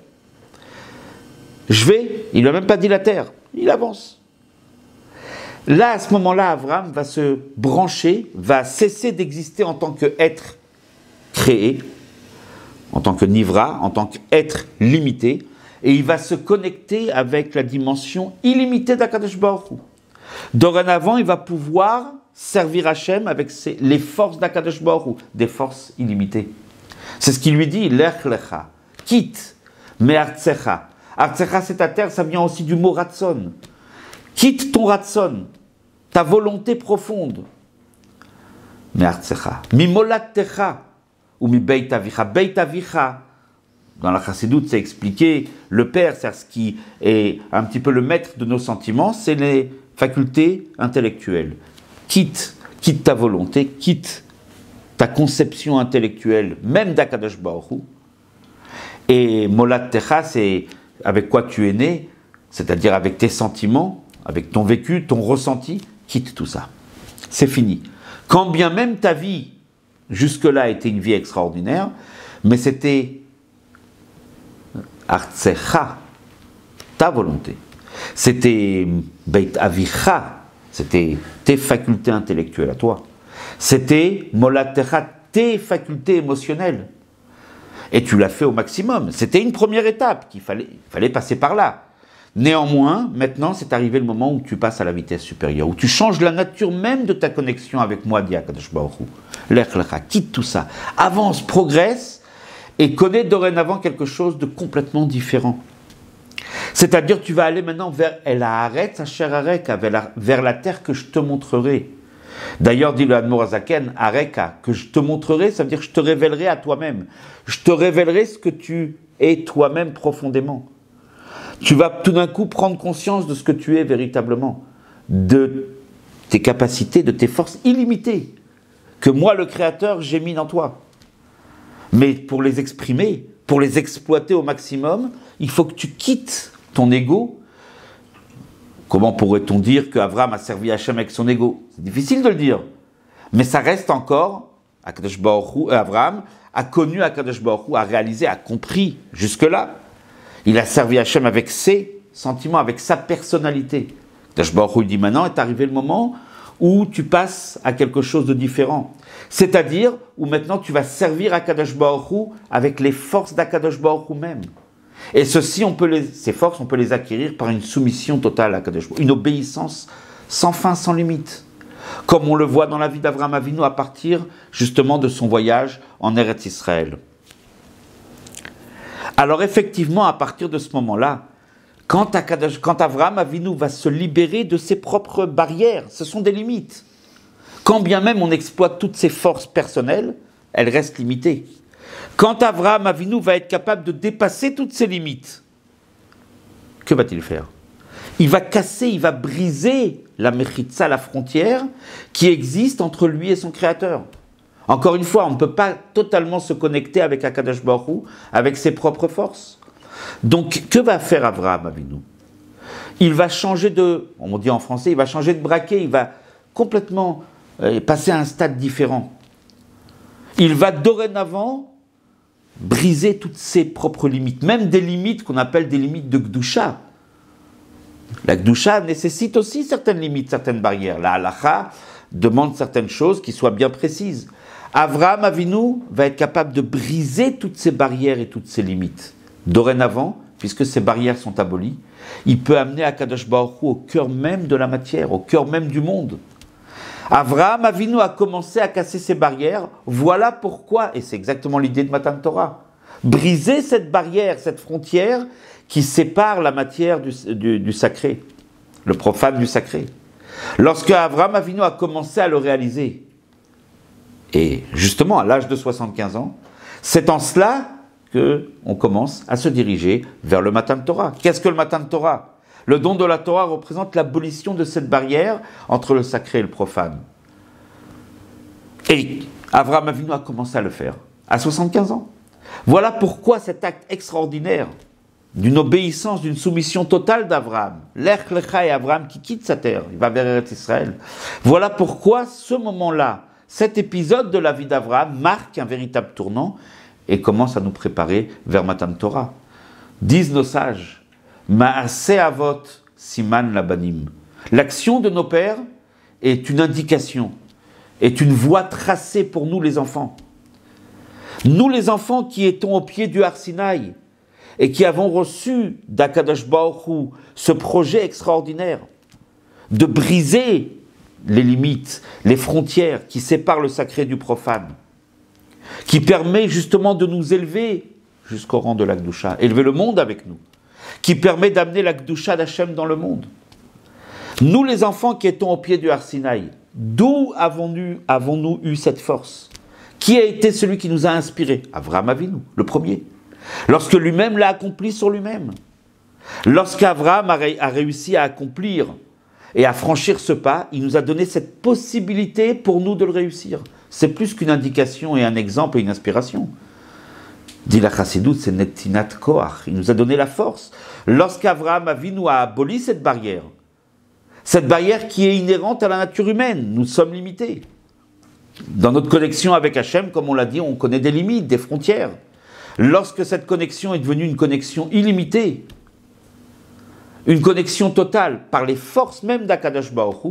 Il ne lui a même pas dit la terre, il avance. Là, à ce moment-là, Abraham va se brancher, va cesser d'exister en tant qu'être créé, en tant que nivra, en tant qu'être limité, et il va se connecter avec la dimension illimitée d'Akadosh Baruch Hu. Dorénavant, il va pouvoir servir Hachem avec les forces d'Akadosh Baruch Hu, des forces illimitées. C'est ce qu'il lui dit, Lech lecha, quitte, mais artsecha. Artsecha, c'est ta terre, ça vient aussi du mot ratson. Quitte ton ratson, ta volonté profonde. Mais artsecha, mi molattecha, ou mi beit avicha. Beit avicha, dans la chassidoute, c'est expliqué, le père, c'est ce qui est un petit peu le maître de nos sentiments, c'est les facultés intellectuelles. Quitte ta volonté, quitte ta conception intellectuelle, même d'Akadosh Baruch Hu. Et molattecha, c'est avec quoi tu es né, c'est-à-dire avec tes sentiments, avec ton vécu, ton ressenti, quitte tout ça. C'est fini. Quand bien même ta vie, jusque-là, était une vie extraordinaire, mais c'était artsecha, ta volonté. C'était beit avicha, c'était tes facultés intellectuelles à toi. C'était molatecha, tes facultés émotionnelles. Et tu l'as fait au maximum. C'était une première étape, qu'il fallait passer par là. Néanmoins, maintenant, c'est arrivé le moment où tu passes à la vitesse supérieure, où tu changes la nature même de ta connexion avec moi, dit Akadosh Baruch Hu. Lech lecha, quitte tout ça, avance, progresse, et connais dorénavant quelque chose de complètement différent. C'est-à-dire tu vas aller maintenant vers El Haaretz Asher Areka, vers la terre que je te montrerai. D'ailleurs, dit le Admor Hazaken, Areka, que je te montrerai, ça veut dire que je te révélerai à toi-même. Je te révélerai ce que tu es toi-même profondément. Tu vas tout d'un coup prendre conscience de ce que tu es véritablement, de tes capacités, de tes forces illimitées, que moi, le Créateur, j'ai mis dans toi. Mais pour les exprimer, pour les exploiter au maximum, il faut que tu quittes ton ego. Comment pourrait-on dire qu'Abraham a servi Hachem avec son ego? C'est difficile de le dire. Mais ça reste encore, Abraham a connu Akadosh Baruch Hu, a réalisé, a compris jusque-là. Il a servi Hachem avec ses sentiments, avec sa personnalité. Akadosh Baruch Hu dit maintenant est arrivé le moment où tu passes à quelque chose de différent. C'est-à-dire où maintenant tu vas servir Akadosh Baruch Hu avec les forces d'Akadosh Baruch Hu même. Et ceci, ces forces, on peut les acquérir par une soumission totale à Akadosh Baruch Hu, une obéissance sans fin, sans limite. Comme on le voit dans la vie d'Avraham Avinu à partir justement de son voyage en Eretz Israël. Alors effectivement, à partir de ce moment-là, quand Avraham Avinu va se libérer de ses propres barrières, ce sont des limites. Quand bien même on exploite toutes ses forces personnelles, elles restent limitées. Quand Avraham Avinu va être capable de dépasser toutes ses limites, que va-t-il faire? Il va casser, il va briser la mechitza, la frontière qui existe entre lui et son Créateur. Encore une fois, on ne peut pas totalement se connecter avec Akadosh Baruch Hu, avec ses propres forces. Donc, que va faire Avraham Avinu? Il va changer on dit en français, il va changer de braquet, il va complètement passer à un stade différent. Il va dorénavant briser toutes ses propres limites, même des limites qu'on appelle des limites de Gdusha. La Gdusha nécessite aussi certaines limites, certaines barrières. La Halacha demande certaines choses qui soient bien précises. Avraham Avinu va être capable de briser toutes ces barrières et toutes ces limites. Dorénavant, puisque ces barrières sont abolies, il peut amener Akadosh Baruch Hu au cœur même de la matière, au cœur même du monde. Avraham Avinu a commencé à casser ces barrières. Voilà pourquoi, et c'est exactement l'idée de Matan Torah, briser cette barrière, cette frontière qui sépare la matière du sacré, le profane du sacré. Lorsque Avraham Avinu a commencé à le réaliser, et justement à l'âge de 75 ans, c'est en cela qu'on commence à se diriger vers le Matan Torah. Qu'est-ce que le Matan Torah? Le don de la Torah représente l'abolition de cette barrière entre le sacré et le profane. Et Avraham Avinu a commencé à le faire à 75 ans. Voilà pourquoi cet acte extraordinaire d'une obéissance, d'une soumission totale d'Avraham, l'Ech Lecha et Avraham qui quitte sa terre, il va vers Eretz Israël. Voilà pourquoi ce moment-là, cet épisode de la vie d'Avraham marque un véritable tournant et commence à nous préparer vers Matan Torah. Disent nos sages, Ma'aseh Avot Siman Labanim. L'action de nos pères est une indication, est une voie tracée pour nous les enfants. Nous les enfants qui étions au pied du Har Sinaï et qui avons reçu d'Akadosh Baruch Hu ce projet extraordinaire de briser les limites, les frontières qui séparent le sacré du profane, qui permet justement de nous élever jusqu'au rang de la Gdusha, élever le monde avec nous, qui permet d'amener la Gdusha d'Hachem dans le monde. Nous les enfants qui étions au pied du Har Sinaï, d'où avons-nous eu cette force? Qui a été celui qui nous a inspirés? Avraham Avinu, le premier. Lorsque lui-même l'a accompli sur lui-même. Lorsqu'Avraham a réussi à accomplir et à franchir ce pas, il nous a donné cette possibilité pour nous de le réussir. C'est plus qu'une indication et un exemple et une inspiration. Dit la Chassidut, c'est Netinat Koach. Il nous a donné la force. Lorsqu'Avraham Avinu a aboli cette barrière qui est inhérente à la nature humaine, nous sommes limités. Dans notre connexion avec Hachem, comme on l'a dit, on connaît des limites, des frontières. Lorsque cette connexion est devenue une connexion illimitée, une connexion totale par les forces même d'Akadosh Baruch Hu,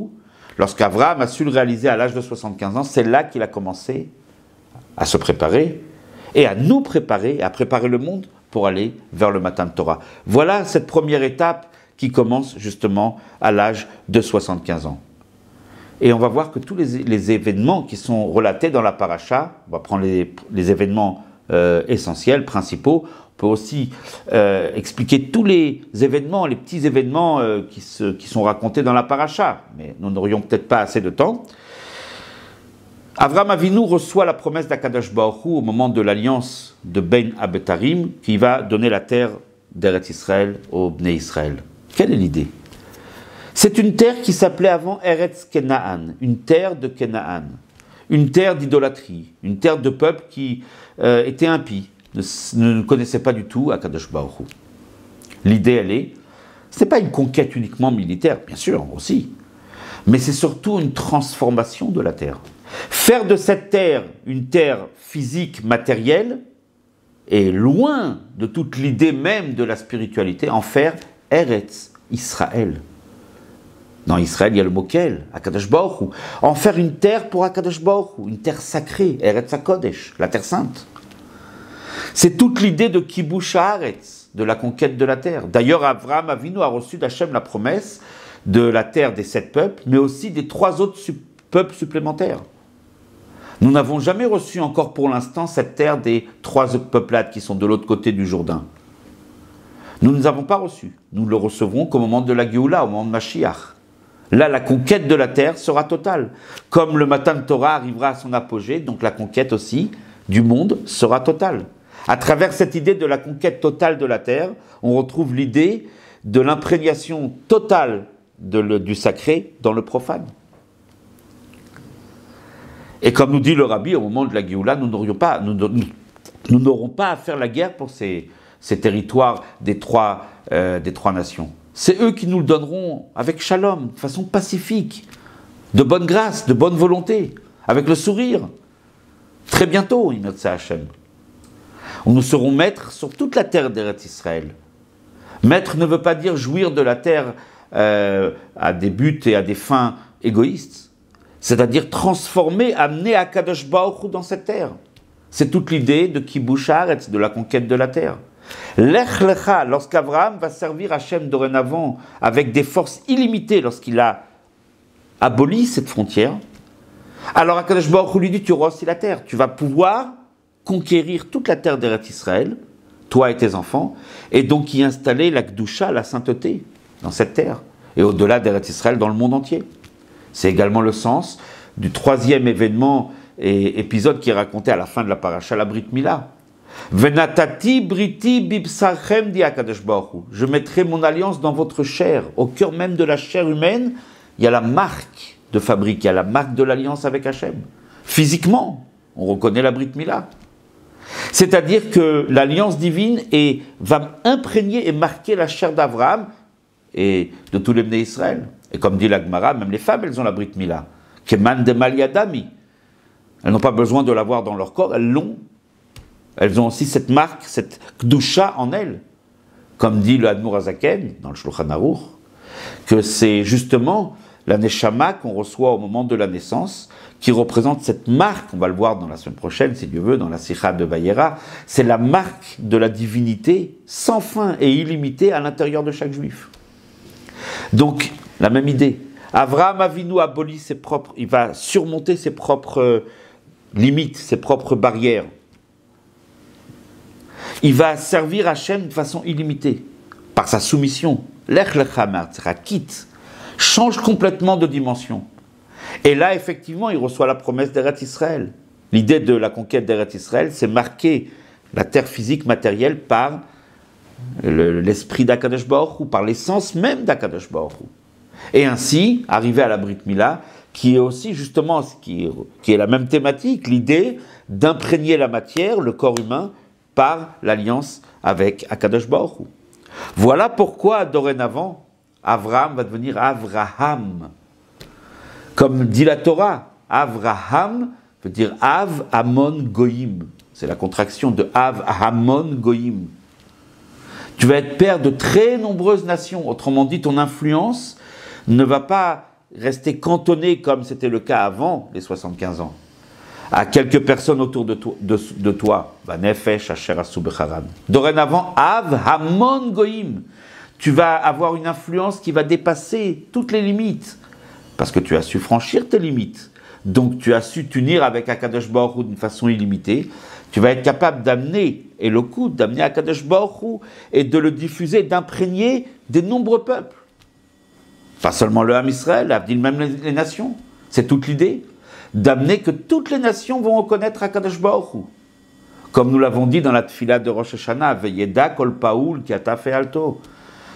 lorsqu'Avraham a su le réaliser à l'âge de 75 ans, c'est là qu'il a commencé à se préparer et à nous préparer, à préparer le monde pour aller vers le Matan Torah. Voilà cette première étape qui commence justement à l'âge de 75 ans. Et on va voir que tous les événements qui sont relatés dans la paracha, on va prendre les événements essentiels, principaux. On peut aussi expliquer tous les événements, les petits événements qui sont racontés dans la paracha, mais nous n'aurions peut-être pas assez de temps. Avraham Avinu reçoit la promesse d'Akadosh Baruch Hu au moment de l'alliance de Ben Abetarim, qui va donner la terre d'Eretz Israël au Bnei Israël. Quelle est l'idée? C'est une terre qui s'appelait avant Eretz Kenaan, une terre de Kenaan, une terre d'idolâtrie, une terre de peuple qui était impie, ne connaissait pas du tout Akadosh Baruch Hu. L'idée, ce n'est pas une conquête uniquement militaire, bien sûr, aussi, mais c'est surtout une transformation de la terre. Faire de cette terre une terre physique, matérielle, et loin de toute l'idée même de la spiritualité, en faire Eretz Israël. Dans Israël, il y a le mot Kel, Akadosh Baruch Hu. En faire une terre pour Akadosh Baruch Hu, une terre sacrée, Eretz HaKodesh, la terre sainte. C'est toute l'idée de Kibush Haaretz, de la conquête de la terre. D'ailleurs, Avraham Avinu a reçu d'Hachem la promesse de la terre des 7 peuples, mais aussi des 3 autres peuples supplémentaires. Nous n'avons jamais reçu encore pour l'instant cette terre des 3 peuplades qui sont de l'autre côté du Jourdain. Nous ne les avons pas reçus. Nous le recevrons qu'au moment de la Géoula, au moment de Mashiach. Là, la conquête de la terre sera totale. Comme le Matan Torah arrivera à son apogée, donc la conquête aussi du monde sera totale. À travers cette idée de la conquête totale de la terre, on retrouve l'idée de l'imprégnation totale du sacré dans le profane. Et comme nous dit le Rabbi, au moment de la Géoula, nous n'aurons pas à faire la guerre pour ces territoires des trois nations. C'est eux qui nous le donneront avec shalom, de façon pacifique, de bonne grâce, de bonne volonté, avec le sourire. Très bientôt, Inotsa Hashem. Nous serons maîtres sur toute la terre d'Eretz Israël. Maître ne veut pas dire jouir de la terre à des buts et à des fins égoïstes. C'est-à-dire transformer, amener Akadosh Baruch Hu dans cette terre. C'est toute l'idée de Kibush Haaretz, de la conquête de la terre. Lech Lecha, lorsqu'Abraham va servir Hachem dorénavant avec des forces illimitées, lorsqu'il a aboli cette frontière, alors Akadosh Baruch Hu lui dit, tu auras aussi la terre, tu vas pouvoir conquérir toute la terre d'Eretz Israël, toi et tes enfants, et donc y installer la Kedusha, la sainteté, dans cette terre, et au-delà d'Eretz Israël, dans le monde entier. C'est également le sens du 3e événement et épisode qui est raconté à la fin de la paracha, la Brit Mila. Venatati briti bibsachem di Akadosh Baruch Hu. Je mettrai mon alliance dans votre chair. Au cœur même de la chair humaine, il y a la marque de fabrique, il y a la marque de l'alliance avec Hachem. Physiquement, on reconnaît la Brit Mila. C'est-à-dire que l'alliance divine va imprégner et marquer la chair d'Abraham et de tous les Bnei Israël. Et comme dit la Gemara, même les femmes, elles ont la Brit Mila. Keman de Maliadami. Elles n'ont pas besoin de l'avoir dans leur corps, elles l'ont. Elles ont aussi cette marque, cette Kedusha en elles. Comme dit le Admour Hazaken, dans le Shulchan Aruch, que c'est justement la Neshama qu'on reçoit au moment de la naissance, qui représente cette marque, on va le voir dans la semaine prochaine, si Dieu veut, dans la Sikha de Vayera, c'est la marque de la divinité sans fin et illimitée à l'intérieur de chaque juif. Donc, la même idée. Avraham Avinu abolit il va surmonter ses propres limites, ses propres barrières. Il va servir Hachem de façon illimitée, par sa soumission. Lech lecha me'artzecha, quitte, change complètement de dimension. Et là, effectivement, il reçoit la promesse d'Eretz Israël. L'idée de la conquête d'Eretz Israël, c'est marquer la terre physique matérielle par l'esprit d'Akadosh Baruch Hu, par l'essence même d'Akadosh Baruch Hu. Et ainsi, arriver à la Brit Mila, qui est aussi justement, qui est la même thématique, l'idée d'imprégner la matière, le corps humain, par l'alliance avec Akadosh Baruch Hu. Voilà pourquoi, dorénavant, Avraham va devenir Avraham. Comme dit la Torah, Avraham veut dire Av Amon Goyim. C'est la contraction de Av Amon Goyim. Tu vas être père de très nombreuses nations. Autrement dit, ton influence ne va pas rester cantonnée comme c'était le cas avant les 75 ans, à quelques personnes autour de toi. Nefesh Asher Asu Becharan. Dorénavant, Av Hamon Goyim. Tu vas avoir une influence qui va dépasser toutes les limites, parce que tu as su franchir tes limites. Donc tu as su t'unir avec Akadosh Baruch Hu d'une façon illimitée. Tu vas être capable d'amener Elokout, d'amener Akadosh Baruch Hu, et de le diffuser, d'imprégner des nombreux peuples. Pas seulement le Ham Israël, même les nations. C'est toute l'idée. D'amener que toutes les nations vont reconnaître Akadosh Baruch Hu. Comme nous l'avons dit dans la tfila de Rosh Hashanah, Veyeda kol paoul ki ata fait alto.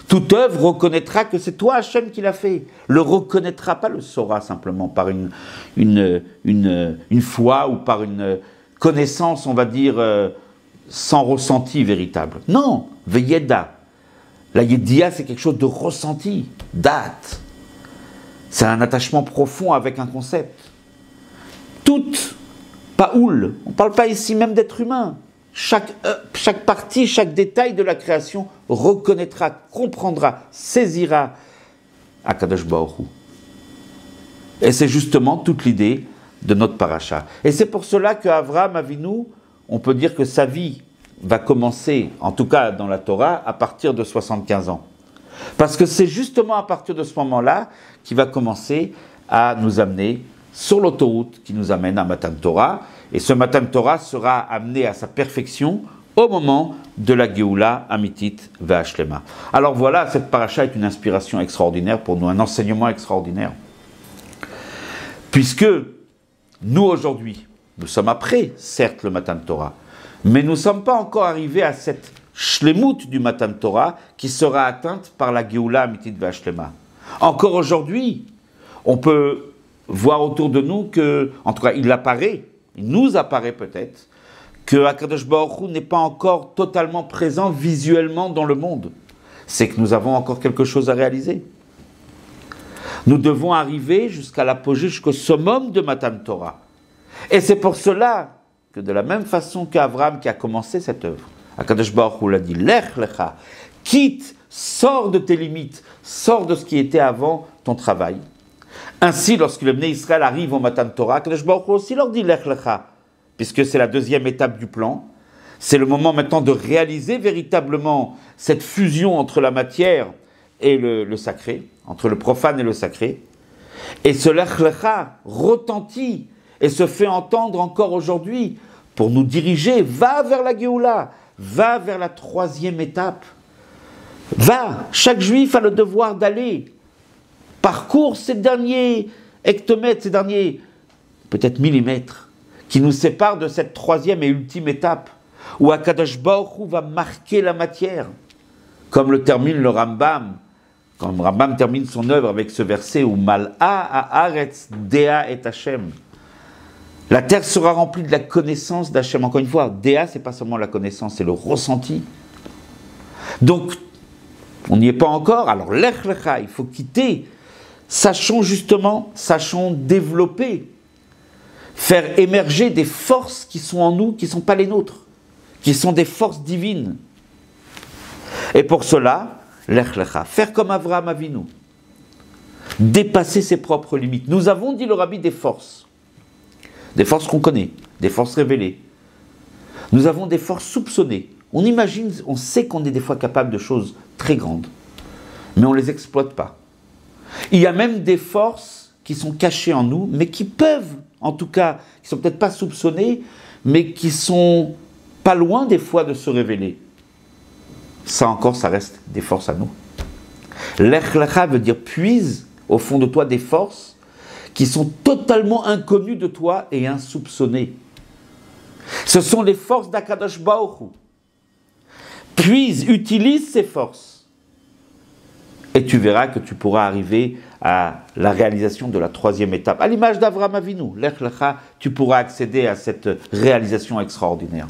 Toute œuvre reconnaîtra que c'est toi, Hachem, qui l'a fait. Le reconnaîtra, pas le saura simplement par une foi ou par une connaissance, on va dire, sans ressenti véritable. Non, Veyeda. La Yedia, c'est quelque chose de ressenti, date. C'est un attachement profond avec un concept. Toute paoul, on ne parle pas ici même d'être humain. Chaque partie, chaque détail de la création reconnaîtra, comprendra, saisira Akadosh Baruch Hu. Et c'est justement toute l'idée de notre paracha. Et c'est pour cela qu'Avraham Avinu, on peut dire que sa vie va commencer, en tout cas dans la Torah, à partir de 75 ans. Parce que c'est justement à partir de ce moment-là qu'il va commencer à nous amener sur l'autoroute qui nous amène à Matan Torah. Et ce Matan Torah sera amené à sa perfection au moment de la Géoula Amitit Ve'Ashlema. Alors voilà, cette paracha est une inspiration extraordinaire pour nous, un enseignement extraordinaire. Puisque nous aujourd'hui, nous sommes après, certes, le Matan Torah, mais nous ne sommes pas encore arrivés à cette shlemut du Matan Torah qui sera atteinte par la Géoula Amitit Ve'Ashlema. Encore aujourd'hui, on peut voir autour de nous que, en tout cas, il nous apparaît peut-être, que Akadosh Baruch Hu n'est pas encore totalement présent visuellement dans le monde. C'est que nous avons encore quelque chose à réaliser. Nous devons arriver jusqu'à l'apogée, jusqu'au summum de Matan Torah. Et c'est pour cela que de la même façon qu'Avraham qui a commencé cette œuvre, Akadosh Baruch Hu l'a dit, Lech lecha, quitte, sors de tes limites, sors de ce qui était avant ton travail. Ainsi, lorsque le Bnei Israël arrive au Matan Torah, Akadosh Baruch Hu aussi leur dit Lech lecha, puisque c'est la deuxième étape du plan. C'est le moment maintenant de réaliser véritablement cette fusion entre la matière et le sacré, entre le profane et le sacré. Et ce Lech lecha retentit et se fait entendre encore aujourd'hui pour nous diriger. Va vers la Géoula, va vers la troisième étape. Va, chaque juif a le devoir d'aller. Parcours ces derniers hectomètres, ces derniers peut-être millimètres, qui nous séparent de cette troisième et ultime étape, où Akadosh Baruch Hu va marquer la matière, comme le termine le Rambam, quand le Rambam termine son œuvre avec ce verset où Mal'a haaretz Dea et Hashem. La terre sera remplie de la connaissance d'Hachem. Encore une fois, Dea, c'est pas seulement la connaissance, c'est le ressenti. Donc, on n'y est pas encore. Alors, Lech lecha, il faut quitter. Sachons justement, sachons développer, faire émerger des forces qui sont en nous, qui ne sont pas les nôtres, qui sont des forces divines. Et pour cela, Lech lecha, faire comme Avraham Avinu, dépasser ses propres limites. Nous avons, dit le Rabbi, des forces qu'on connaît, des forces révélées. Nous avons des forces soupçonnées. On imagine, on sait qu'on est des fois capable de choses très grandes, mais on ne les exploite pas. Il y a même des forces qui sont cachées en nous, mais qui peuvent, en tout cas, qui ne sont peut-être pas soupçonnées, mais qui sont pas loin des fois de se révéler. Ça encore, ça reste des forces à nous. Lech lecha veut dire puise au fond de toi des forces qui sont totalement inconnues de toi et insoupçonnées. Ce sont les forces d'Akadosh Baruch Hu. Puise, utilise ces forces. Et tu verras que tu pourras arriver à la réalisation de la troisième étape. À l'image d'Avraham Avinu, Lech lecha, tu pourras accéder à cette réalisation extraordinaire.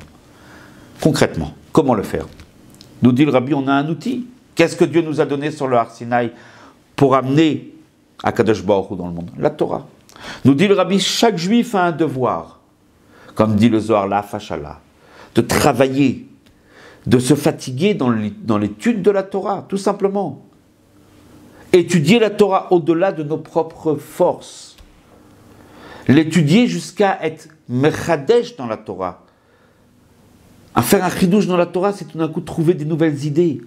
Concrètement, comment le faire? Nous dit le Rabbi, on a un outil. Qu'est-ce que Dieu nous a donné sur le Har Sinaï pour amener Akadosh Baruch Hu dans le monde? La Torah. Nous dit le Rabbi, chaque juif a un devoir, comme dit le Zohar, la Fashala, de travailler, de se fatiguer dans l'étude de la Torah, tout simplement. Étudier la Torah au-delà de nos propres forces. L'étudier jusqu'à être mechadesh dans la Torah. À faire un chidouche dans la Torah, c'est tout d'un coup trouver des nouvelles idées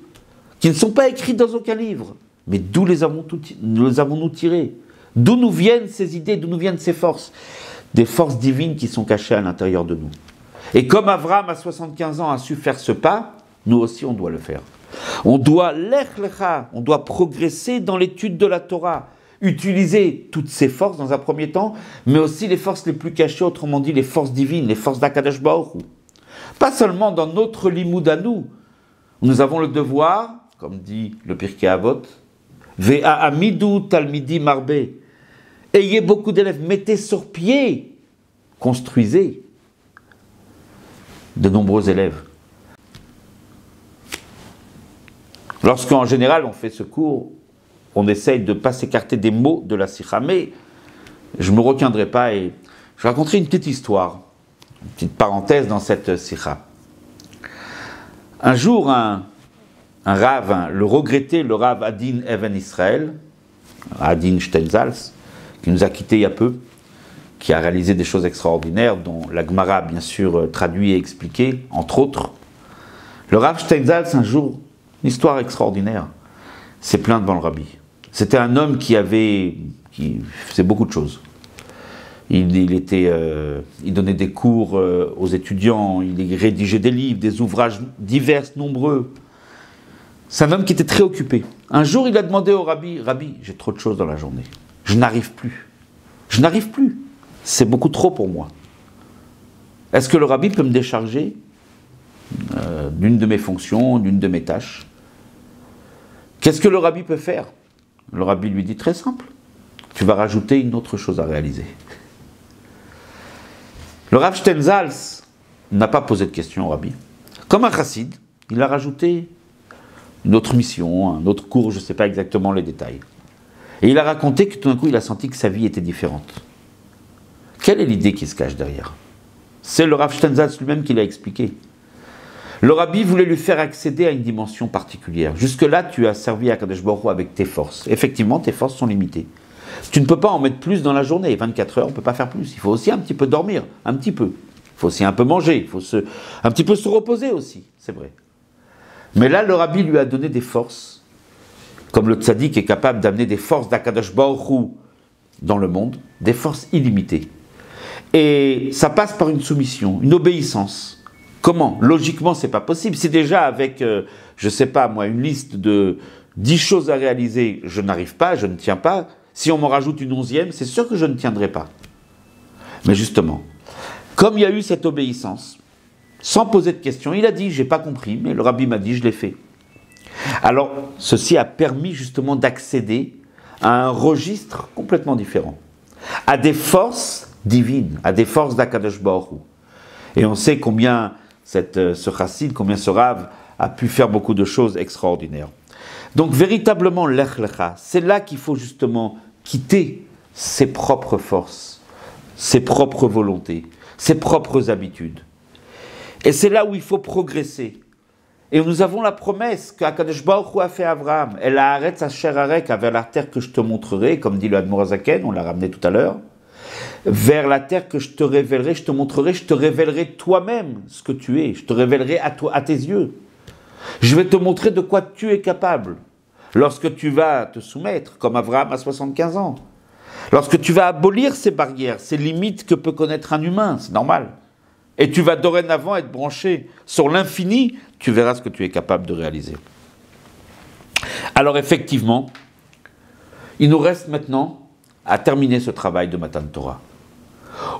qui ne sont pas écrites dans aucun livre. Mais d'où les avons-nous tirées? D'où nous viennent ces idées, d'où nous viennent ces forces? Des forces divines qui sont cachées à l'intérieur de nous. Et comme Abraham à 75 ans a su faire ce pas, nous aussi on doit le faire. On doit on doit progresser dans l'étude de la Torah, utiliser toutes ses forces dans un premier temps, mais aussi les forces les plus cachées, autrement dit les forces divines, les forces d'Akadosh Baruch Hu. Pas seulement dans notre limoud à nous, nous avons le devoir, comme dit le Pirkei Avot, Ve'a amidu talmidi marbe, ayez beaucoup d'élèves, mettez sur pied, construisez de nombreux élèves. Lorsqu'en général on fait ce cours, on essaye de ne pas s'écarter des mots de la sikha, mais je ne me retiendrai pas et je raconterai une petite histoire, une petite parenthèse dans cette sikha. Un jour, un Rav, le regretté, le Rav Adin Even Israël, Adin Steinsaltz, qui nous a quittés il y a peu, qui a réalisé des choses extraordinaires, dont la Gemara, bien sûr, traduit et expliqué, entre autres. Le Rav Steinsaltz, un jour, une histoire extraordinaire, s'est plaint devant le Rabbi. C'était un homme qui faisait beaucoup de choses. Il donnait des cours aux étudiants, il rédigeait des livres, des ouvrages divers, nombreux. C'est un homme qui était très occupé. Un jour, il a demandé au Rabbi, « Rabbi, j'ai trop de choses dans la journée. Je n'arrive plus. Je n'arrive plus. C'est beaucoup trop pour moi. Est-ce que le Rabbi peut me décharger d'une de mes fonctions, d'une de mes tâches? Qu'est-ce que le Rabbi peut faire ?» Le Rabbi lui dit, très simple. Tu vas rajouter une autre chose à réaliser. Le Rav Steinsaltz n'a pas posé de question au Rabbi. Comme un chassid, il a rajouté une autre mission, un autre cours, je ne sais pas exactement les détails. Et il a raconté que tout d'un coup, il a senti que sa vie était différente. Quelle est l'idée qui se cache derrière? C'est le Rav Steinsaltz lui-même qui l'a expliqué. Le Rabbi voulait lui faire accéder à une dimension particulière. Jusque-là, tu as servi à Kadosh Baruch Hu avec tes forces. Effectivement, tes forces sont limitées. Tu ne peux pas en mettre plus dans la journée. 24 heures, on ne peut pas faire plus. Il faut aussi un petit peu dormir, un petit peu. Il faut aussi un peu manger, il faut un petit peu se reposer aussi, c'est vrai. Mais là, le Rabbi lui a donné des forces, comme le tzaddik est capable d'amener des forces d'Akadosh Baruch Hu dans le monde, des forces illimitées. Et ça passe par une soumission, une obéissance. Comment? Logiquement, c'est pas possible. Si déjà avec, je ne sais pas moi, une liste de 10 choses à réaliser, je n'arrive pas, je ne tiens pas. Si on m'en rajoute une 11e, c'est sûr que je ne tiendrai pas. Mais justement, comme il y a eu cette obéissance, sans poser de questions, il a dit, j'ai pas compris, mais le Rabbi m'a dit, je l'ai fait. Alors, ceci a permis justement d'accéder à un registre complètement différent, à des forces divines, à des forces d'Akadosh Baruch Hu. Et on sait combien ce chassid, combien ce Rav a pu faire beaucoup de choses extraordinaires. Donc véritablement, l'Ech Lecha, c'est là qu'il faut justement quitter ses propres forces, ses propres volontés, ses propres habitudes. Et c'est là où il faut progresser. Et nous avons la promesse qu'Akadosh Baruch Hu a fait à Abraham. Elle a arrêté sa chair arek vers la terre que je te montrerai, comme dit le Admor Zaken, on l'a ramené tout à l'heure. Vers la terre que je te révélerai, je te révélerai toi-même ce que tu es. Je te révélerai à tes yeux. Je vais te montrer de quoi tu es capable. Lorsque tu vas te soumettre, comme Abraham à 75 ans. Lorsque tu vas abolir ces barrières, ces limites que peut connaître un humain, c'est normal. Et tu vas dorénavant être branché sur l'infini, tu verras ce que tu es capable de réaliser. Alors effectivement, il nous reste maintenant à terminer ce travail de Matan Torah.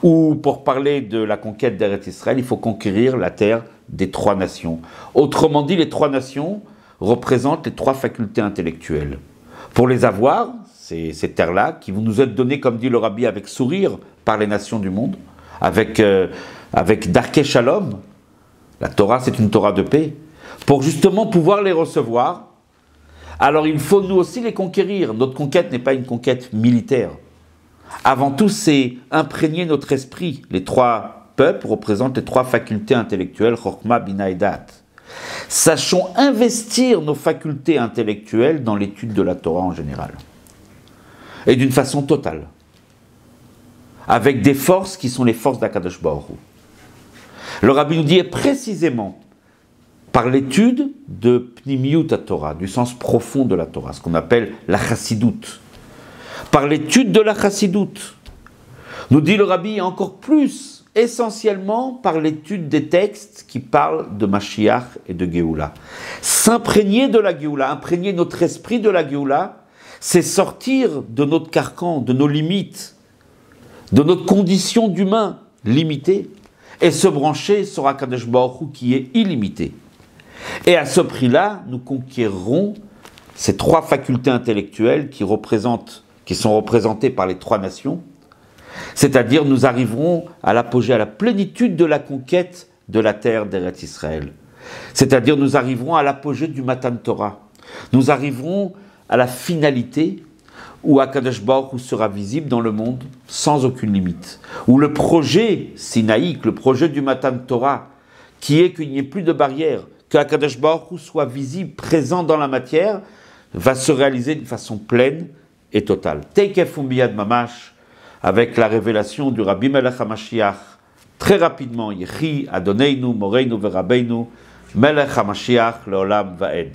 Ou pour parler de la conquête d'Eretz Israël, il faut conquérir la terre des 3 nations. Autrement dit, les 3 nations représentent les 3 facultés intellectuelles. Pour les avoir, ces terres-là, qui vont nous être données, comme dit le Rabbi, avec sourire par les nations du monde, avec Darkei Shalom, la Torah c'est une Torah de paix, pour justement pouvoir les recevoir, alors il faut nous aussi les conquérir. Notre conquête n'est pas une conquête militaire. Avant tout, c'est imprégner notre esprit. Les 3 peuples représentent les 3 facultés intellectuelles, Chokhmah, Bina et Dat. Sachons investir nos facultés intellectuelles dans l'étude de la Torah en général. Et d'une façon totale. Avec des forces qui sont les forces d'Akadosh Baruch Hu. Le Rabbi nous dit précisément par l'étude de Pnimiyut Torah, du sens profond de la Torah, ce qu'on appelle la Chassidout. Par l'étude de la Chassidout, nous dit le Rabbi encore plus essentiellement par l'étude des textes qui parlent de Mashiach et de Géoula. S'imprégner de la Géoula, imprégner notre esprit de la Géoula, c'est sortir de notre carcan, de nos limites, de notre condition d'humain limitée, et se brancher sur Akadosh Baruch Hu qui est illimité. Et à ce prix-là, nous conquérerons ces trois facultés intellectuelles qui sont représentées par les trois nations, c'est-à-dire nous arriverons à l'apogée, à la plénitude de la conquête de la terre d'Eretz Israël. C'est-à-dire nous arriverons à l'apogée du Matan Torah. Nous arriverons à la finalité où Akadosh Baruch Hu sera visible dans le monde sans aucune limite. Où le projet sinaïque, le projet du Matan Torah, qui est qu'il n'y ait plus de barrière, que Akadosh Baruch Hu soit visible, présent dans la matière, va se réaliser d'une façon pleine et totale. Teikef Umbiyad Mamash, avec la révélation du Rabbi Melech HaMashiach, très rapidement, Yechi Adoneinu, Moreinu Verabeinu, Melech HaMashiach, Leolam Vaed.